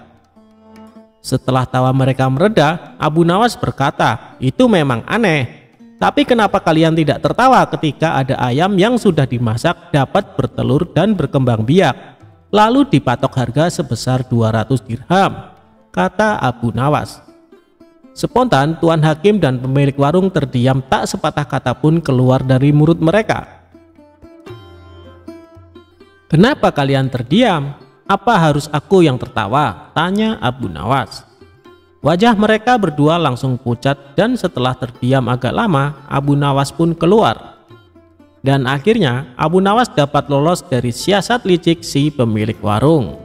Setelah tawa mereka mereda, Abu Nawas berkata, "Itu memang aneh. Tapi kenapa kalian tidak tertawa ketika ada ayam yang sudah dimasak dapat bertelur dan berkembang biak, lalu dipatok harga sebesar 200 dirham, kata Abu Nawas. Spontan tuan hakim dan pemilik warung terdiam, tak sepatah kata pun keluar dari mulut mereka. "Kenapa kalian terdiam? Apa harus aku yang tertawa?" tanya Abu Nawas. Wajah mereka berdua langsung pucat, dan setelah terdiam agak lama, Abu Nawas pun keluar. Dan akhirnya Abu Nawas dapat lolos dari siasat licik si pemilik warung.